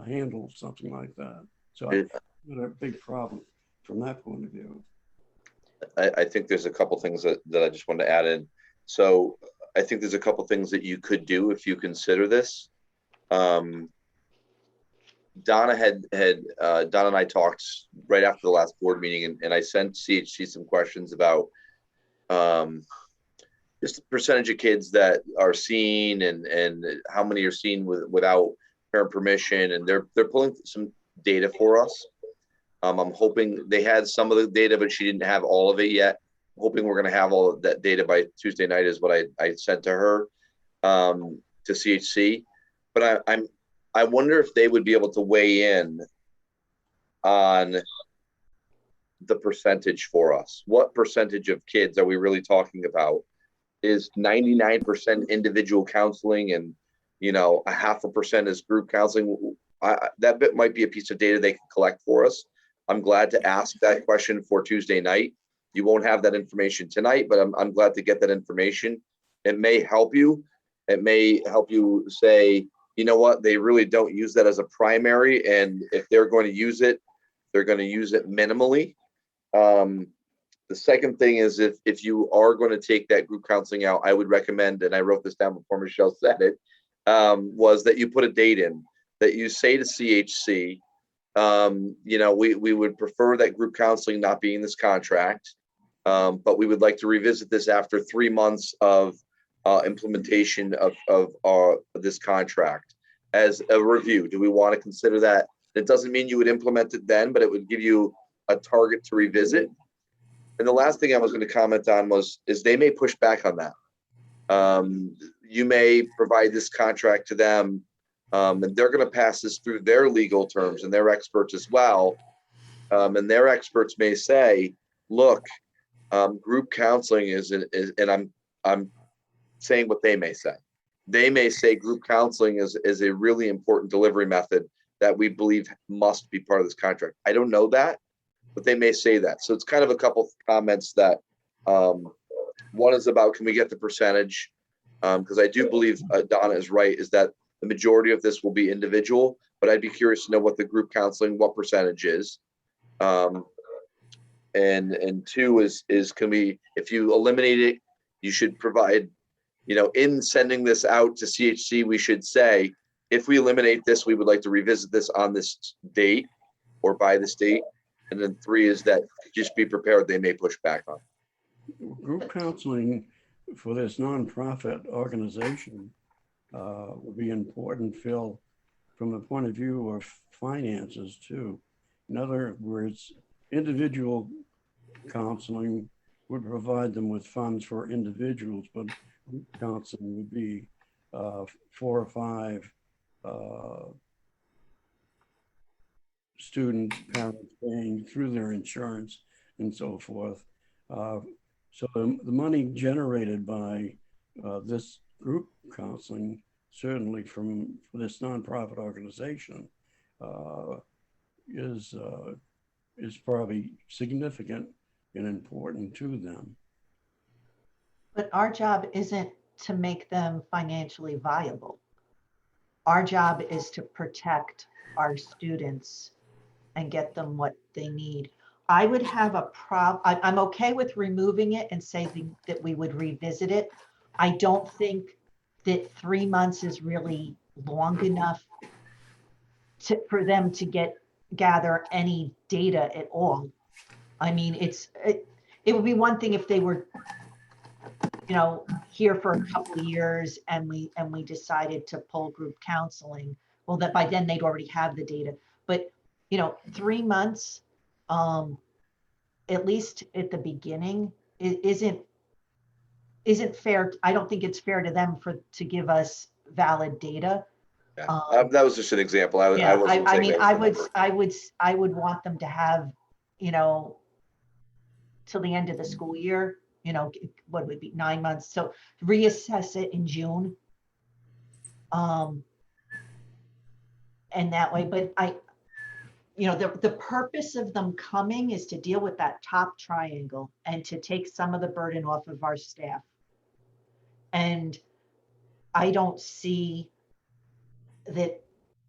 handle something like that. So I got a big problem from that point of view. I think there's a couple things that I just wanted to add in. So I think there's a couple things that you could do if you consider this. Donna Donna and I talked right after the last board meeting, and I sent CHC some questions about just the percentage of kids that are seen and how many are seen without parent permission, and they're pulling some data for us. I'm hoping they had some of the data, but she didn't have all of it yet. I'm hoping we're going to have all of that data by Tuesday night is what I sent to her, to CHC. But I wonder if they would be able to weigh in on the percentage for us. What percentage of kids are we really talking about? Is 99% individual counseling and, you know, 0.5% is group counseling? That bit might be a piece of data they can collect for us. I'm glad to ask that question for Tuesday night. You won't have that information tonight, but I'm glad to get that information. It may help you. It may help you say, you know what, they really don't use that as a primary, and if they're going to use it, they're going to use it minimally. The second thing is if you are going to take that group counseling out, I would recommend, and I wrote this down before Michelle said it, was that you put a date in, that you say to CHC, you know, we would prefer that group counseling not be in this contract, but we would like to revisit this after 3 months of implementation of this contract as a review. Do we want to consider that? It doesn't mean you would implement it then, but it would give you a target to revisit. And the last thing I was going to comment on is they may push back on that. you may provide this contract to them, and they're going to pass this through their legal terms and their experts as well. And their experts may say, look, group counseling and I'm saying what they may say. They may say group counseling is a really important delivery method that we believe must be part of this contract. I don't know that, but they may say that. So it's kind of a couple comments that, one is about, can we get the percentage? Because I do believe Donna is right, is that the majority of this will be individual, but I'd be curious to know what the group counseling, what percentage is. And two is can we, if you eliminate it, you should provide, in sending this out to CHC, we should say, if we eliminate this, we would like to revisit this on this date or by this date. And then three is that just be prepared, they may push back on it. Group counseling for this nonprofit organization would be important, Phil, from the point of view of finances too. In other words, individual counseling would provide them with funds for individuals, but group counseling would be 4 or 5 students, parents paying through their insurance and so forth. So the money generated by this group counseling, certainly from this nonprofit organization, is probably significant and important to them. But our job isn't to make them financially viable. Our job is to protect our students and get them what they need. I would have a problem. I'm okay with removing it and saying that we would revisit it. I don't think that 3 months is really long enough for them to gather any data at all. I mean, it would be one thing if they were, here for a couple of years and we decided to pull group counseling. Well, that by then they'd already have the data. But 3 months, at least at the beginning, it isn't fair. I don't think it's fair to them to give us valid data. Yeah. That was just an example. I wasn't saying that was the number. I would want them to have, till the end of the school year, what would be 9 months. So reassess it in June. And that way, but the purpose of them coming is to deal with that top triangle and to take some of the burden off of our staff. And I don't see that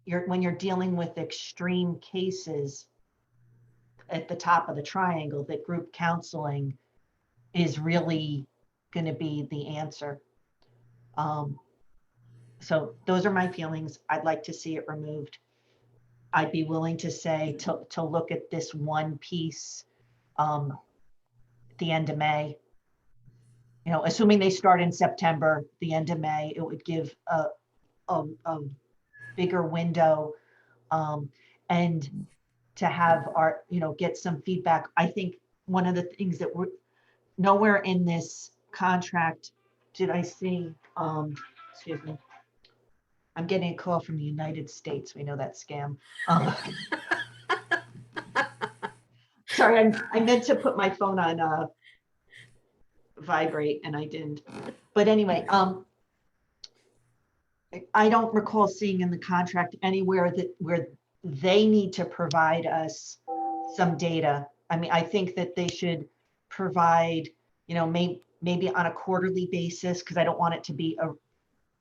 when you're dealing with extreme cases at the top of the triangle, that group counseling is really going to be the answer. So those are my feelings. I'd like to see it removed. I'd be willing to say to look at this one piece at the end of May. Assuming they start in September, the end of May, it would give a bigger window, and to have our, get some feedback. I think one of the things that we're nowhere in this contract did I see, excuse me, I'm getting a call from the United States. We know that scam. Sorry, I meant to put my phone on vibrate and I didn't. But anyway, I don't recall seeing in the contract anywhere where they need to provide us some data. I mean, I think that they should provide, maybe on a quarterly basis, because I don't want it to be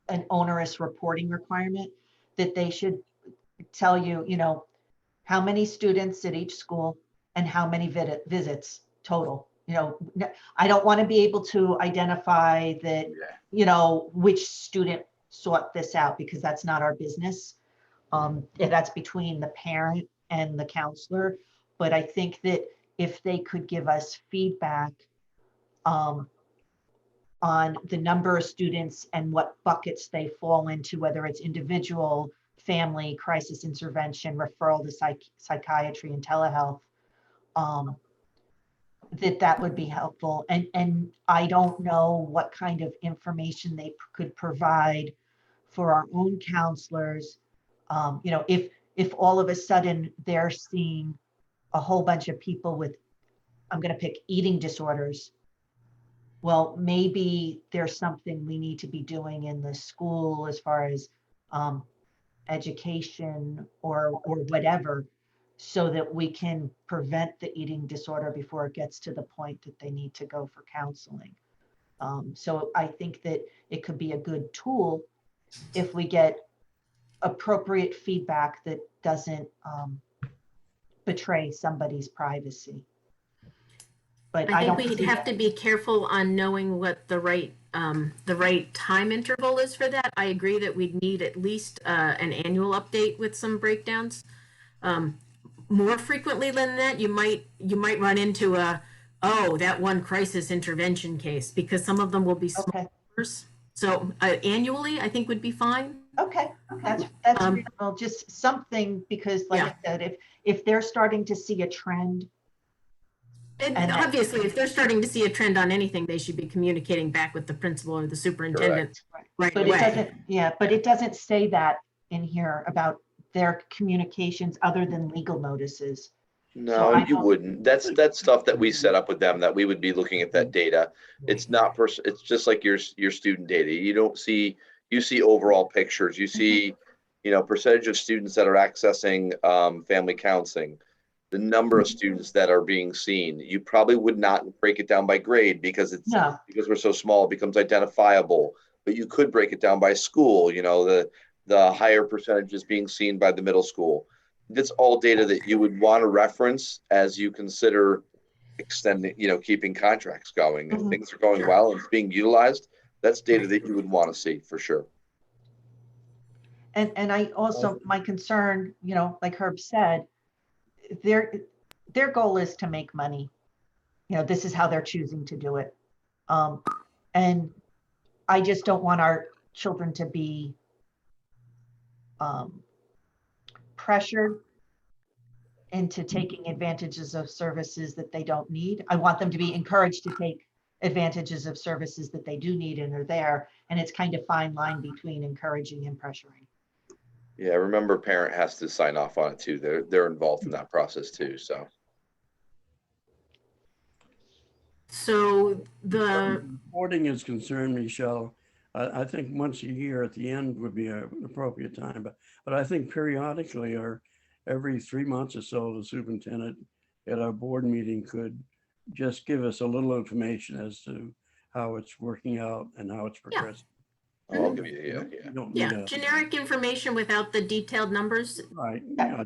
an onerous reporting requirement, that they should tell you, how many students at each school and how many visits total. I don't want to be able to identify that, which student sought this out, because that's not our business. That's between the parent and the counselor. But I think that if they could give us feedback on the number of students and what buckets they fall into, whether it's individual, family, crisis intervention, referral to psychiatry and telehealth, that would be helpful. And I don't know what kind of information they could provide for our own counselors. You know, if all of a sudden they're seeing a whole bunch of people with, I'm going to pick eating disorders, well, maybe there's something we need to be doing in the school as far as education or whatever, so that we can prevent the eating disorder before it gets to the point that they need to go for counseling. So I think that it could be a good tool if we get appropriate feedback that doesn't betray somebody's privacy. But I think don't we'd see have to be careful on knowing what the right time interval is for that. I agree that we'd need at least an annual update with some breakdowns. More frequently than that, you might run into that one crisis intervention case, because some of them will be small Okay. numbers. So annually, I think would be fine. Okay, that's reasonable. Just something, because like Yeah. I said, if they're starting to see a trend, And obviously, if they're starting to see a trend on anything, they should be communicating back with the principal or the superintendent right but away. it doesn't, yeah, but it doesn't say that in here about their communications other than legal notices. No, I you don't- wouldn't. That's stuff that we set up with them, that we would be looking at that data. It's not it's just like your student data. You don't see, you see overall pictures. You see, you know, percentage of students that are accessing family counseling, the number of students that are being seen. You probably would not break it down by grade because No, because we're so small, it becomes identifiable. But you could break it down by school, you know, the higher percentages being seen by the middle school. That's all data that you would want to reference as you consider extending, you know, keeping contracts going. If Mhm. things are going well and it's being utilized, that's data that you would want to see for sure. and I also, my concern, you know, like Herb said, their goal is to make money. You know, this is how they're choosing to do it. And I just don't want our children to be pressured into taking advantages of services that they don't need. I want them to be encouraged to take advantages of services that they do need and are there. And it's kind of fine line between encouraging and pressuring. Yeah, remember, parent has to sign off on it too. They're involved in that process too. So The reporting is concerned, Michelle. I think once a year at the end would be an appropriate time, but I think periodically or every 3 months or so, the superintendent at our board meeting could just give us a little information as to how it's working out and how it's progressing. I'll give you, You don't yeah, need generic information without the detailed numbers. right. Yeah.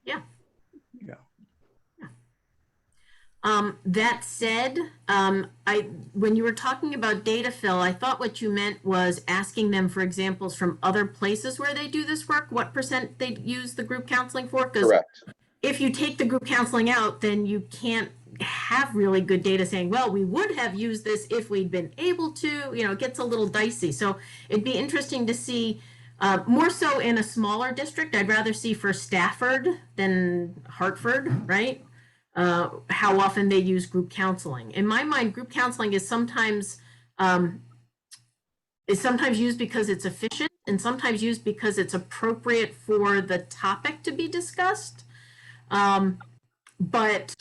Yeah. That said, when you were talking about data, Phil, I thought what you meant was asking them for examples from other places where they do this work, what % they use the group counseling for. Because correct. if you take the group counseling out, then you can't have really good data saying, well, we would have used this if we'd been able to. You know, it gets a little dicey. So it'd be interesting to see, more so in a smaller district. I'd rather see for Stafford than Hartford, right? How often they use group counseling. In my mind, group counseling is sometimes used because it's efficient and sometimes used because it's appropriate for the topic to be discussed. But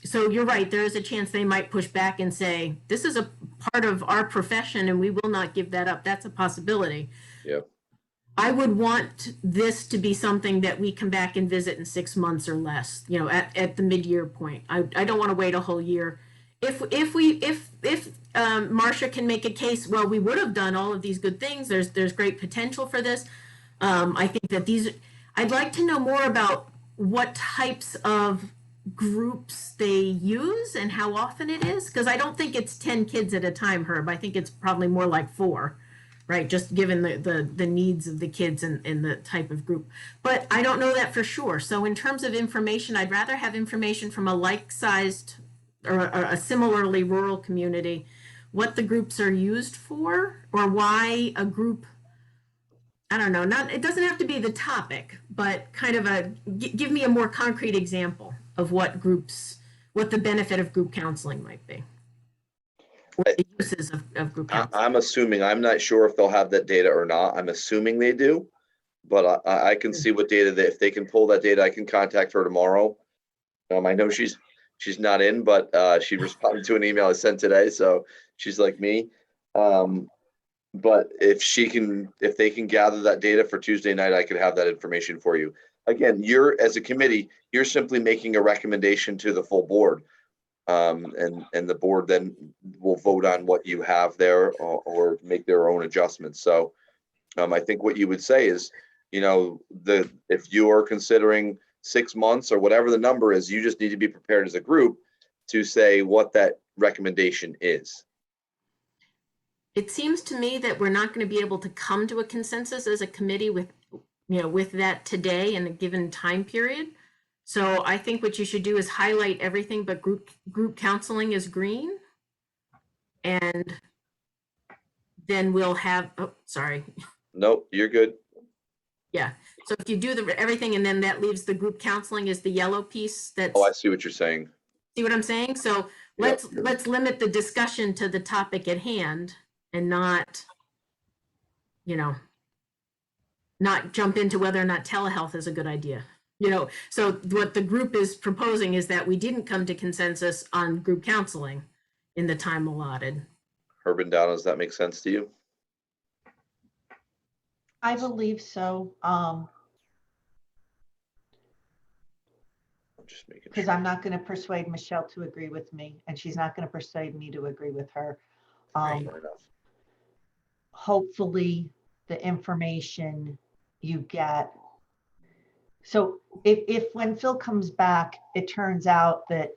so you're right, there is a chance they might push back and say, this is a part of our profession and we will not give that up. That's a possibility. Yep. I would want this to be something that we come back and visit in 6 months or less, you know, at the mid-year point. I don't want to wait a whole year. If Marcia can make a case, well, we would have done all of these good things. There's great potential for this. I think that I'd like to know more about what types of groups they use and how often it is, because I don't think it's 10 kids at a time, Herb. I think it's probably more like 4. Right, just given the needs of the kids and the type of group. But I don't know that for sure. So in terms of information, I'd rather have information from a like-sized or a similarly rural community, what the groups are used for, or why a group, I don't know, it doesn't have to be the topic, but kind of give me a more concrete example of what groups what the benefit of group counseling might be. Or the uses of group counseling. I'm assuming, I'm not sure if they'll have that data or not. I'm assuming they do, but I can see what data if they can pull that data, I can contact her tomorrow. I know she's not in, but she responded to an email I sent today, so she's like me. But if they can gather that data for Tuesday night, I could have that information for you. Again, as a committee, you're simply making a recommendation to the full board. And the board then will vote on what you have there or make their own adjustments. So I think what you would say is, if you are considering 6 months or whatever the number is, you just need to be prepared as a group to say what that recommendation is. It seems to me that we're not going to be able to come to a consensus as a committee with that today in a given time period. So I think what you should do is highlight everything but group counseling is green. And then we'll have, oh, sorry. Nope, you're good. Yeah. So if you do everything and then that leaves the group counseling is the yellow piece. That's, Oh, I see what you're saying. see what I'm saying? So let's limit the discussion to the topic at hand and not, not jump into whether or not telehealth is a good idea. So what the group is proposing is that we didn't come to consensus on group counseling in the time allotted. Herb and Donna, does that make sense to you? I believe so. I'm just making Because sure. I'm not going to persuade Michelle to agree with me, and she's not going to persuade me to agree with her. Right. Fair enough. Hopefully the information you get. So if when Phil comes back, it turns out that,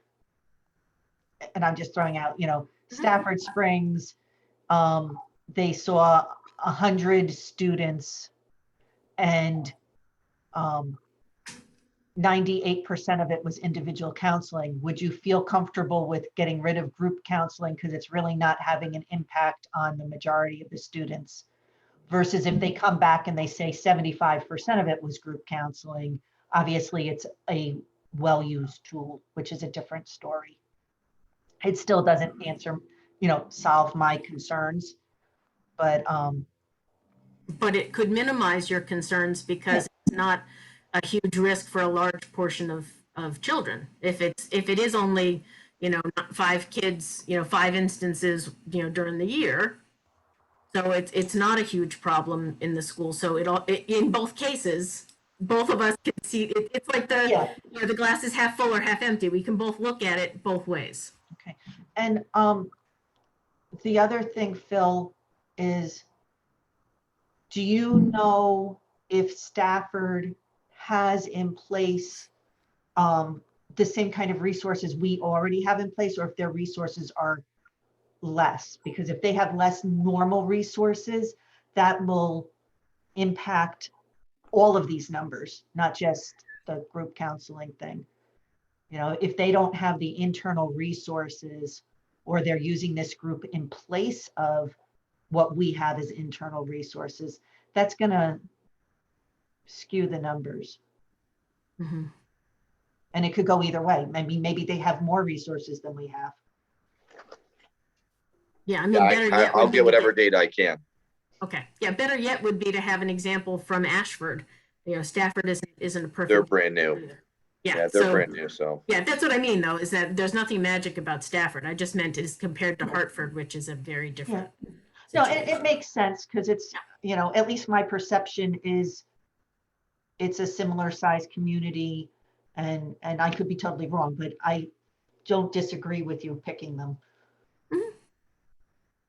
and I'm just throwing out, Stafford Springs, they saw 100 students and 98% of it was individual counseling. Would you feel comfortable with getting rid of group counseling because it's really not having an impact on the majority of the students? Versus if they come back and they say 75% of it was group counseling, obviously it's a well-used tool, which is a different story. It still doesn't answer, solve my concerns, but it could minimize your concerns because it's not a huge risk for a large portion of children. If it is only, not 5 kids, 5 instances, during the year. So it's not a huge problem in the school. So in both cases, both of us can see it's like the glass is half full or half empty. We can both look at it both ways. okay. And the other thing, Phil, is do you know if Stafford has in place the same kind of resources we already have in place, or if their resources are less? Because if they have less normal resources, that will impact all of these numbers, not just the group counseling thing. If they don't have the internal resources, or they're using this group in place of what we have as internal resources, that's going to skew the numbers. Mm-hmm. And it could go either way. Maybe they have more resources than we have. Yeah, I mean, better yet, I'll get whatever data I can. Okay, yeah, better yet would be to have an example from Ashford. Stafford isn't a perfect. They're brand new. Either. Yeah, they're so, brand new. So yeah, that's what I mean, though, is that there's nothing magic about Stafford. I just meant it is compared to Hartford, which is a very different. No, it makes sense because it's, at least my perception is it's a similar size community, and I could be totally wrong, but I don't disagree with you picking them. Mm-hmm.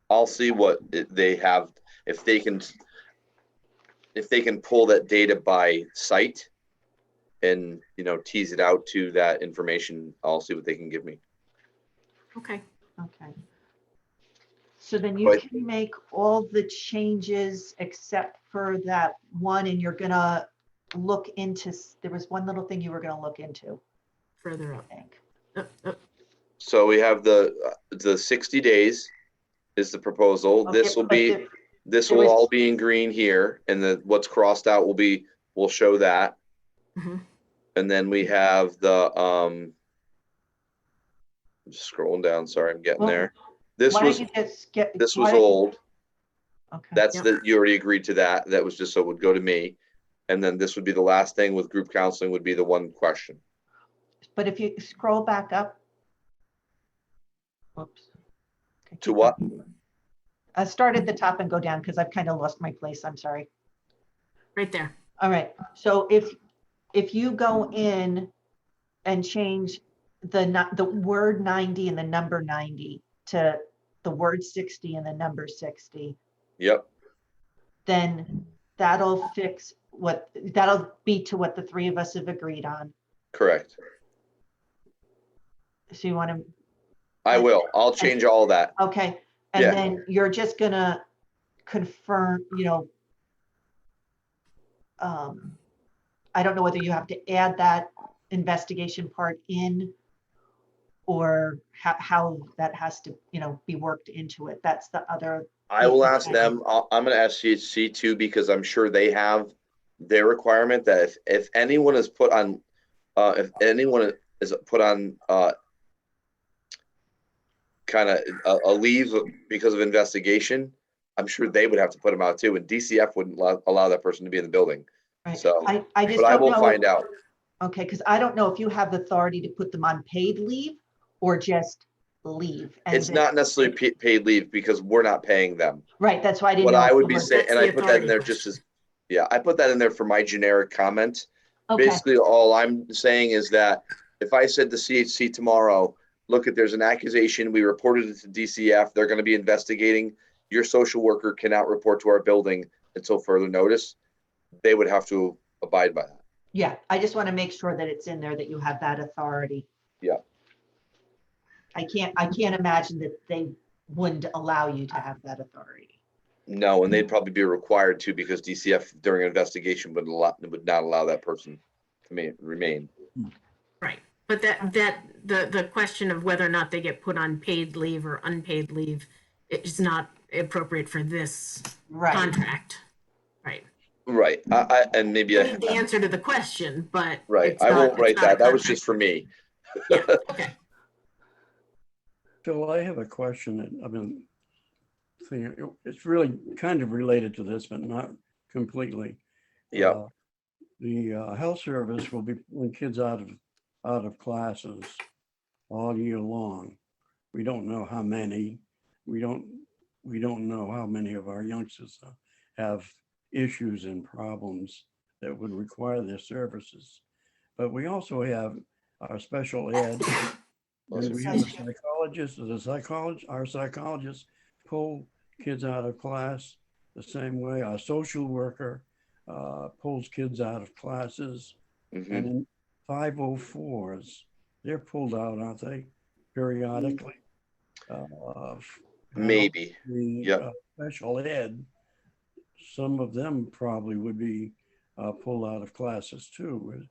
I'll see what they have, if they can pull that data by site and, tease it out to that information. I'll see what they can give me. Okay. Okay. So then you can make all the changes except for that one, and you're gonna look into, there was one little thing you were gonna look into. Further up. I think. So we have the 60 days is the proposal. Okay, This will all be in green here, and what's crossed out will show that. Mm-hmm. And then we have the I'm just scrolling down. Sorry, I'm getting Well, there. This Why was don't you just get? this why was don't you- old. Okay. That's Yep. that you already agreed to that. That was just so it would go to me. And then this would be the last thing with group counseling would be the one question. But if you scroll back up. Whoops. Okay, To keep what? going. Start at the top and go down because I've kind of lost my place. I'm sorry. Right there. All right. So if you go in and change the word 90 and the number 90 to the word 60 and the number 60, Yep. then that'll fix that'll be to what the three of us have agreed on. Correct. So you want to, I will. I'll change all that. okay. And Yeah. then you're just gonna confirm, I don't know whether you have to add that investigation part in or how that has to, be worked into it. That's the other. I will ask them. I'm going to ask CHC too, because I'm sure they have their requirement that if anyone is put on, kind of a leave because of investigation, I'm sure they would have to put them out too. And DCF wouldn't allow that person to be in the building. Right. So, I just but I don't will know. find out. Okay, because I don't know if you have the authority to put them on paid leave or just leave. And It's not necessarily paid leave because we're not paying them. right. That's why I didn't What know. I if would the be word- saying, That's and the I put that in authority there just question. as, yeah, I put that in there for my generic comment. Okay. Basically, all I'm saying is that if I said to CHC tomorrow, look, there's an accusation, we reported it to DCF, they're going to be investigating, your social worker cannot report to our building until further notice, they would have to abide by that. Yeah, I just want to make sure that it's in there that you have that authority. Yeah. I can't imagine that they wouldn't allow you to have that authority. No, and they'd probably be required to because DCF during an investigation would not allow that person to remain. Right. But the question of whether or not they get put on paid leave or unpaid leave is not appropriate for this Right. contract. Right. Right. And maybe I need the answer to the question, but right. it's I not- won't it's write not a that. That was contract. just for me. Yeah. Okay. Phil, I have a question that I've been thinking, it's really kind of related to this, but not completely. Yeah. The health service will be pulling kids out of classes all year long. We don't know how many. We don't know how many of our youngsters have issues and problems that would require their services. But we also have our special ed, and we have a psychologist. Our psychologists pull kids out of class the same way. Our social worker pulls kids out of classes. Mm-hmm. And in 504s, they're pulled out, aren't they, periodically? Maybe. The special ed, some of them probably would be pulled out of classes too.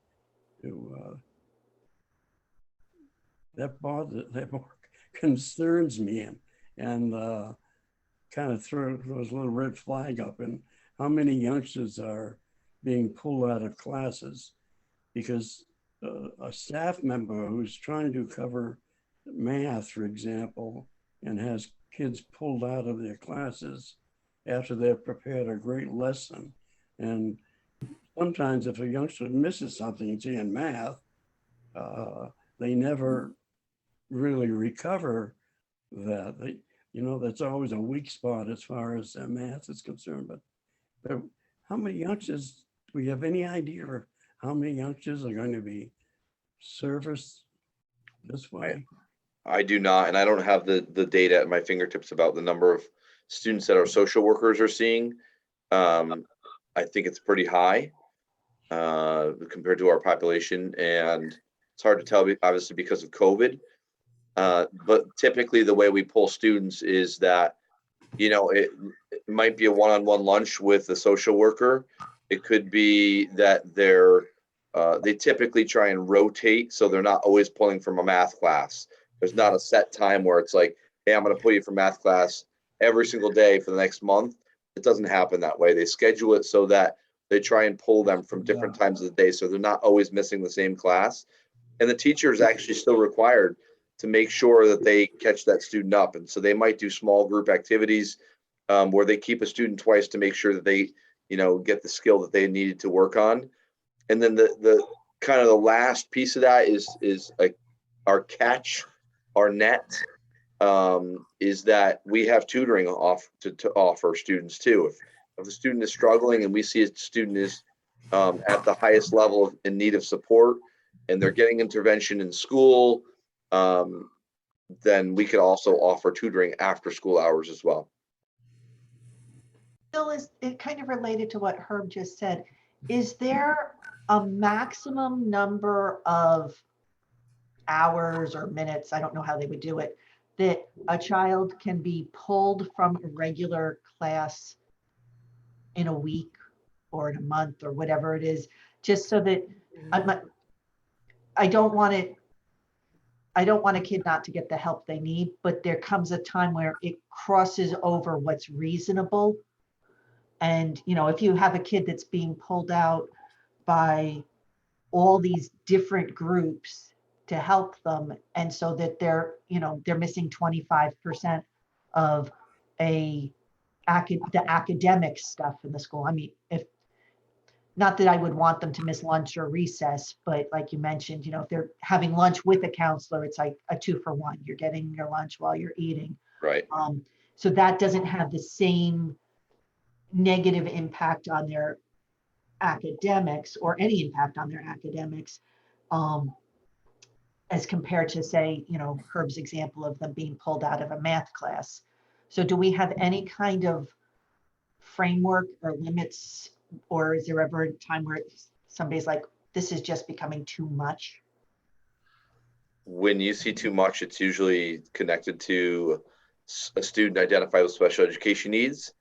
That concerns me and kind of throws a little red flag up. And how many youngsters are being pulled out of classes because a staff member who's trying to cover math, for example, and has kids pulled out of their classes after they've prepared a great lesson. And sometimes if a youngster misses something, say in math, they never really recover that. That's always a weak spot as far as math is concerned. But how many youngsters, do we have any idea of how many youngsters are going to be serviced this way? I do not, and I don't have the data at my fingertips about the number of students that our social workers are seeing. I think it's pretty high compared to our population, and it's hard to tell, obviously, because of COVID. But typically, the way we pull students is that, it might be a one-on-one lunch with the social worker. It could be that they typically try and rotate, so they're not always pulling from a math class. There's not a set time where it's like, hey, I'm going to pull you from math class every single day for the next month. It doesn't happen that way. They schedule it so that they try and pull them from different times of the day, so they're not always missing the same class. And the teacher is actually still required to make sure that they catch that student up. And so they might do small group activities where they keep a student twice to make sure that they, get the skill that they needed to work on. And then the kind of the last piece of that is like our catch, our net, is that we have tutoring to offer students too. If a student is struggling and we see a student is at the highest level in need of support and they're getting intervention in school, then we could also offer tutoring after school hours as well. Bill, is it kind of related to what Herb just said? Is there a maximum number of hours or minutes, I don't know how they would do it, that a child can be pulled from a regular class in a week or in a month or whatever it is, just so that I don't want a kid not to get the help they need, but there comes a time where it crosses over what's reasonable. And, if you have a kid that's being pulled out by all these different groups to help them, and so that they're missing 25% of the academic stuff in the school. I mean, not that I would want them to miss lunch or recess, but like you mentioned, if they're having lunch with a counselor, it's like a 2-for-1. You're getting your lunch while you're eating. Right. So that doesn't have the same negative impact on their academics or any impact on their academics as compared to, say, Herb's example of them being pulled out of a math class. So do we have any kind of framework or limits, or is there ever a time where somebody's like, this is just becoming too much? When you see too much, it's usually connected to a student identified with special education needs,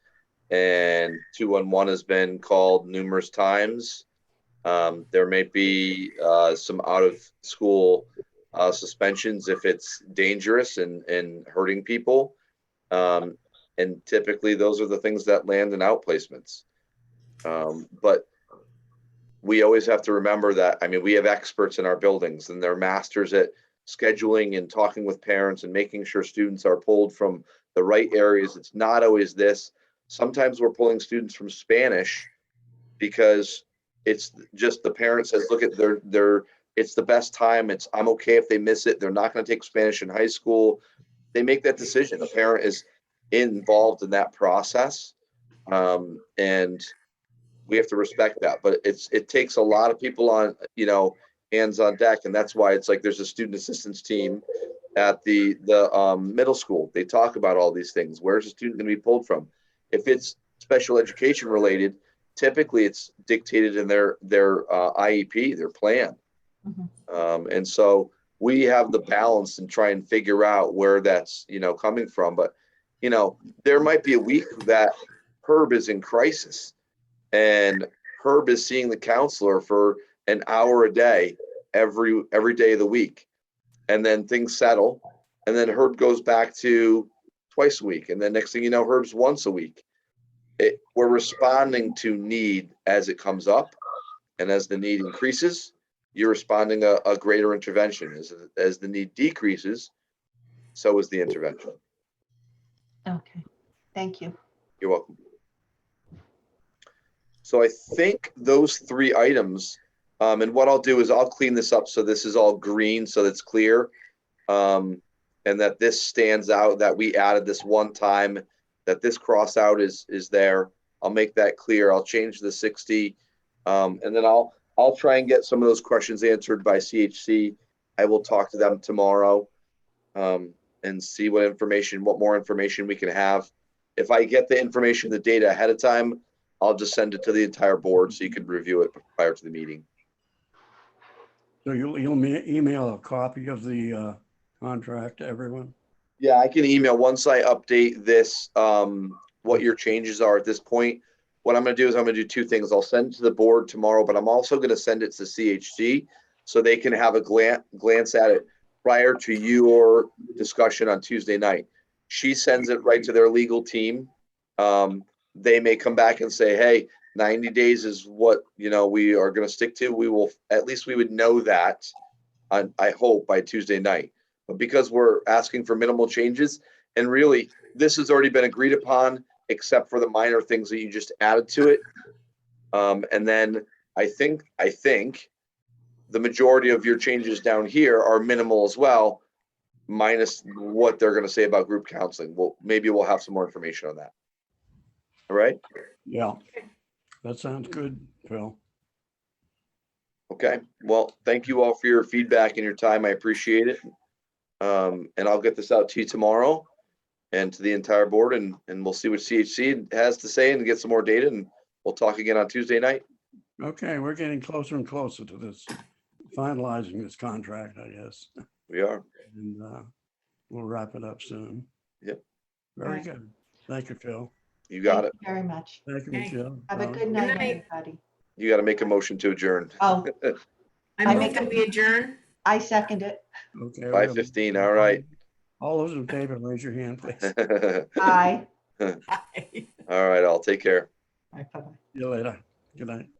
and 211 has been called numerous times. There may be some out of school suspensions if it's dangerous and hurting people. And typically those are the things that land in outplacements. But we always have to remember that, we have experts in our buildings and they're masters at scheduling and talking with parents and making sure students are pulled from the right areas. It's not always this. Sometimes we're pulling students from Spanish because it's just the parent says, look at it's the best time. I'm okay if they miss it. They're not going to take Spanish in high school. They make that decision. A parent is involved in that process. And we have to respect that, but it takes a lot of people on, hands on deck. And that's why it's like, there's a student assistance team at the middle school. They talk about all these things. Where's the student going to be pulled from? If it's special education related, typically it's dictated in their IEP, their plan. Mm-hmm. And so we have the balance and try and figure out where that's, coming from. But, there might be a week that Herb is in crisis and Herb is seeing the counselor for an hour a day, every day of the week. And then things settle. And then Herb goes back to twice a week. And then next thing you know, Herb's once a week. We're responding to need as it comes up. And as the need increases, you're responding a greater intervention. As the need decreases, so is the intervention. Okay, thank you. You're welcome. So I think those 3 items, and what I'll do is I'll clean this up so this is all green so that's clear, and that this stands out, that we added this one time, that this cross out is there. I'll make that clear. I'll change the 60, and then I'll try and get some of those questions answered by CHC. I will talk to them tomorrow and see what more information we can have. If I get the information, the data ahead of time, I'll just send it to the entire board so you can review it prior to the meeting. So you'll email a copy of the contract to everyone? Yeah, I can email once I update this, what your changes are at this point. What I'm going to do is I'm going to do 2 things. I'll send it to the board tomorrow, but I'm also going to send it to CHC so they can have a glance at it prior to your discussion on Tuesday night. She sends it right to their legal team. They may come back and say, hey, 90 days is what, we are going to stick to. We will, at least we would know that, I hope, by Tuesday night. But because we're asking for minimal changes, and really, this has already been agreed upon, except for the minor things that you just added to it. And then I think the majority of your changes down here are minimal as well, minus what they're going to say about group counseling. Well, maybe we'll have some more information on that. All right. Yeah, that sounds good, Phil. Okay. Well, thank you all for your feedback and your time. I appreciate it. And I'll get this out to you tomorrow and to the entire board, and we'll see what CHC has to say and get some more data, and we'll talk again on Tuesday night. Okay, we're getting closer and closer to this, finalizing this contract, I guess. We are. And we'll wrap it up soon. Yep. Very Right. good. Thank you, Phil. You got Thank it. you very much. Thank you, Okay. Michelle. Have a Ron? good night, night. everybody. You got to make a motion to adjourn. Oh, I I move make that a- we adjourn. I second it. Okay. 5:15. All right. All those in favor, raise your hand, please. Aye. All right. I'll take care. Bye-bye. See you later. Good night.